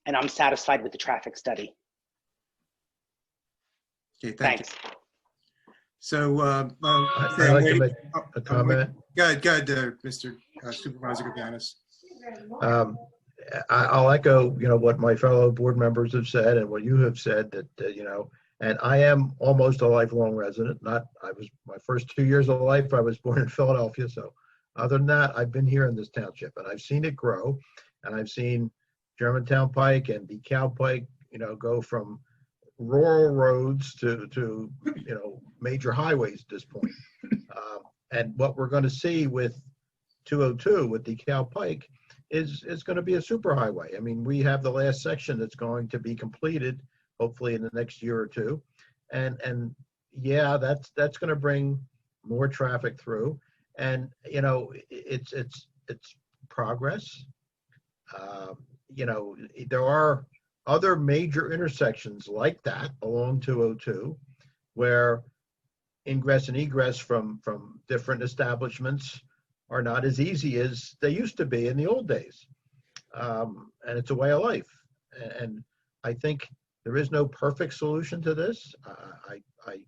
And I'm satisfied with the traffic study. Okay, Thanks. So, I'd like to make a comment. Go ahead, Mr. Supervisor Gavanis. I'll echo, what my fellow board members have said and what you have said, that, and I am almost a lifelong resident. My first 2 years of life, I was born in Philadelphia. So other than that, I've been here in this township and I've seen it grow, and I've seen Germantown Pike and DeKalb Pike, go from rural roads to major highways at this point. And what we're going to see with 202 with DeKalb Pike is going to be a superhighway. I mean, we have the last section that's going to be completed hopefully in the next year or two, and yeah, that's going to bring more traffic through, and it's progress. There are other major intersections like that along 202 where ingress and egress from different establishments are not as easy as they used to be in the old days. And it's a way of life. And I think there is no perfect solution to this. I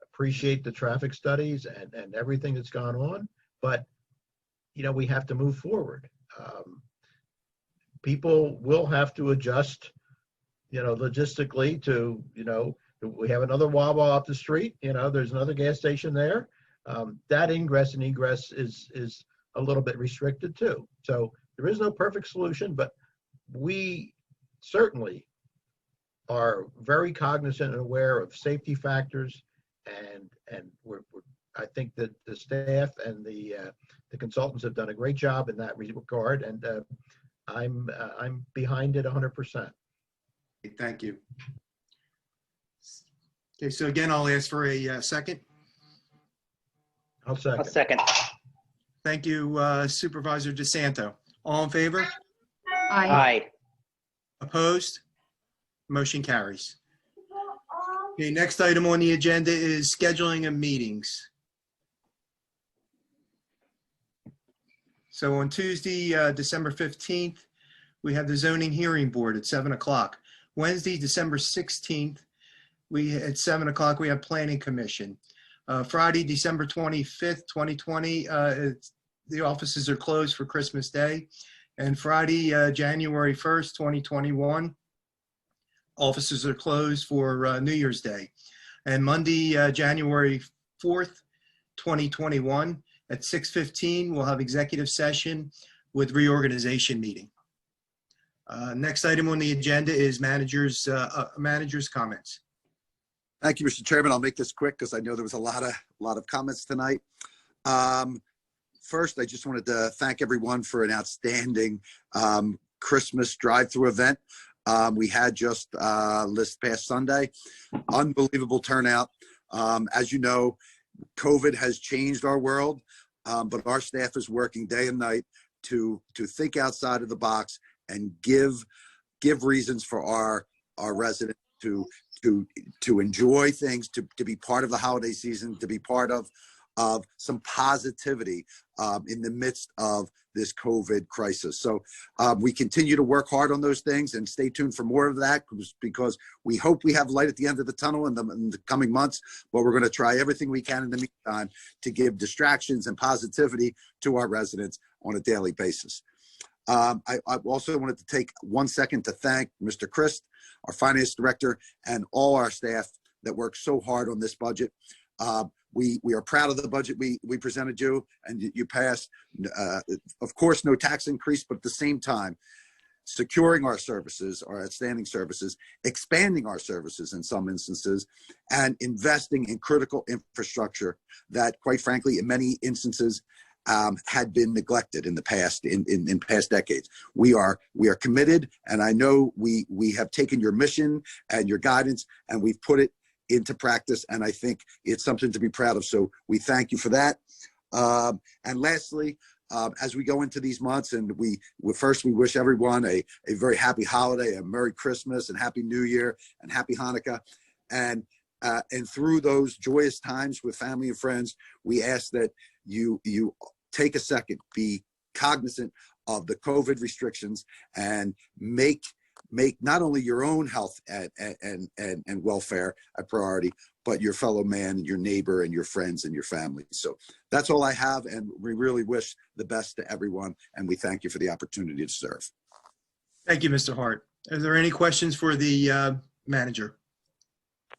appreciate the traffic studies and everything that's gone on, but we have to move forward. People will have to adjust, logistically to, we have another Wawa up the street, there's another gas station there. That ingress and egress is a little bit restricted too. So there is no perfect solution, but we certainly are very cognizant and aware of safety factors, and I think that the staff and the consultants have done a great job in that regard, and I'm behind it 100%. Thank you. Okay, so again, I'll ask for a second. I'll second. A second. Thank you, Supervisor DeSanto. All in favor? Aye. Opposed? Motion carries. Okay, next item on the agenda is scheduling of meetings. So on Tuesday, December 15th, we have the zoning hearing board at 7 o'clock. Wednesday, December 16th, at 7 o'clock, we have planning commission. Friday, December 25th, 2020, the offices are closed for Christmas Day. And Friday, January 1st, 2021, offices are closed for New Year's Day. And Monday, January 4th, 2021, at 6:15, we'll have executive session with reorganization meeting. Next item on the agenda is managers' comments. Thank you, Mr. Chairman. I'll make this quick because I know there was a lot of comments tonight. First, I just wanted to thank everyone for an outstanding Christmas drive-through event. We had just this past Sunday. Unbelievable turnout. As you know, COVID has changed our world, but our staff is working day and night to think outside of the box and give reasons for our residents to enjoy things, to be part of the holiday season, to be part of some positivity in the midst of this COVID crisis. So we continue to work hard on those things, and stay tuned for more of that, because we hope we have light at the end of the tunnel in the coming months, but we're going to try everything we can in the meantime to give distractions and positivity to our residents on a daily basis. I also wanted to take 1 second to thank Mr. Christ, our finance director, and all our staff that worked so hard on this budget. We are proud of the budget we presented you and you passed. Of course, no tax increase, but at the same time, securing our services, our outstanding services, expanding our services in some instances, and investing in critical infrastructure that, quite frankly, in many instances, had been neglected in the past, in past decades. We are committed, and I know we have taken your mission and your guidance, and we've put it into practice, and I think it's something to be proud of. So we thank you for that. And lastly, as we go into these months, and we wish everyone a very happy holiday, a Merry Christmas, and Happy New Year, and Happy Hanukkah. And through those joyous times with family and friends, we ask that you take a second, be cognizant of the COVID restrictions, and make not only your own health and welfare a priority, but your fellow man, your neighbor, and your friends and your family. So that's all I have, and we really wish the best to everyone, and we thank you for the opportunity to serve. Thank you, Mr. Hart. Are there any questions for the manager?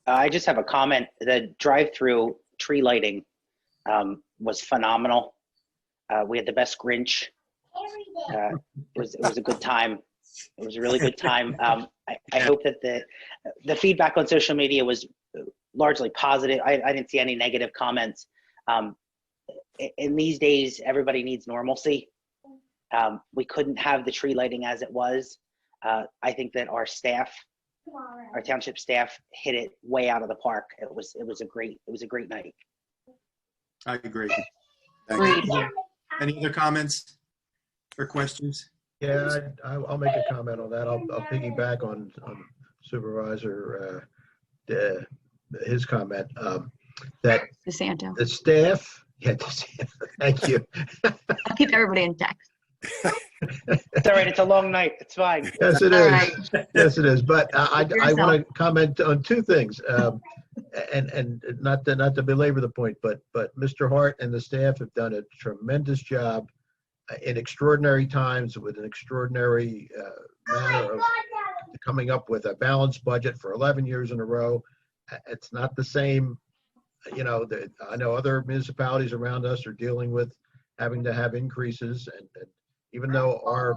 I just have a comment. The drive-through tree lighting was phenomenal. We had the best Grinch. It was a good time. It was a really good time. I hope that the feedback on social media was largely positive. I didn't see any negative comments. In these days, everybody needs normalcy. We couldn't have the tree lighting as it was. I think that our township staff hit it way out of the park. It was a great night. I agree. Thank you. Any other comments or questions? Yeah, I'll make a comment on that. I'll piggyback on Supervisor his comment that DeSanto. the staff. Yeah, thank you. I'll keep everybody in check. It's all right. It's a long night. It's fine. Yes, it All is. right. Yes, it is. But I Yourself. want to comment on two things, and not to belabor the point, but Mr. Hart and the staff have done a tremendous job in extraordinary times with an extraordinary manner of coming up with a balanced budget for 11 years in a row. It's not the same, I know other municipalities around us are dealing with having to have increases, and even though our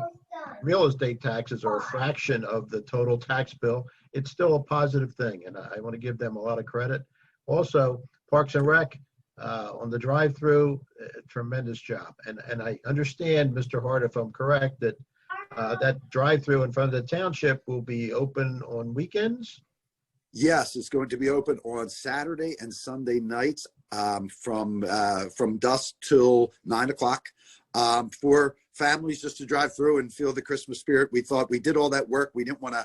real estate taxes are a fraction of the total tax bill, it's still a positive thing, and I want to give them a lot of credit. Also, Parks and Rec, on the drive-through, tremendous job. And I understand, Mr. Hart, if I'm correct, that that drive-through in front of the township will be open on weekends? Yes, it's going to be open on Saturday and Sunday nights from dusk till 9 o'clock for families just to drive through and feel the Christmas spirit. We thought we did all that work. We didn't want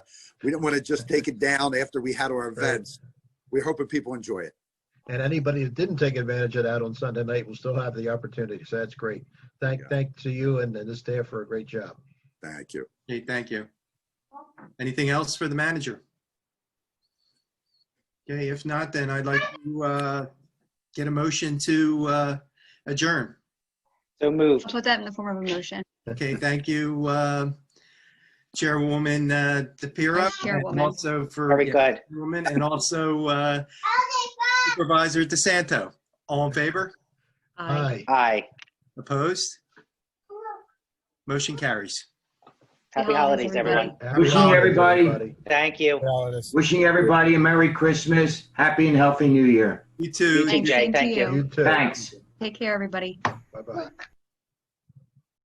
to just take it down after we had our events. We're hoping people enjoy it. And anybody that didn't take advantage of that on Sunday night will still have the opportunity. So that's great. Thanks to you and the staff for a great job. Thank you. Okay, thank you. Anything else for the manager? Okay, if not, then I'd like to get a motion to adjourn. So moved. I'll put that in the form of a motion. Okay, thank you, Chairwoman DePiro, Vice Chairwoman. and also for Very good. Chairwoman, and also Supervisor DeSanto. All in favor? Aye. Aye. Opposed? Motion carries. Happy holidays, everyone. Happy Wishing holidays, everybody- Thank you. Wishing everybody a Merry Christmas, Happy and Healthy New Year. You too. You too, Jay. Same to Thank you. You too. Thanks. Take care, everybody. Bye-bye.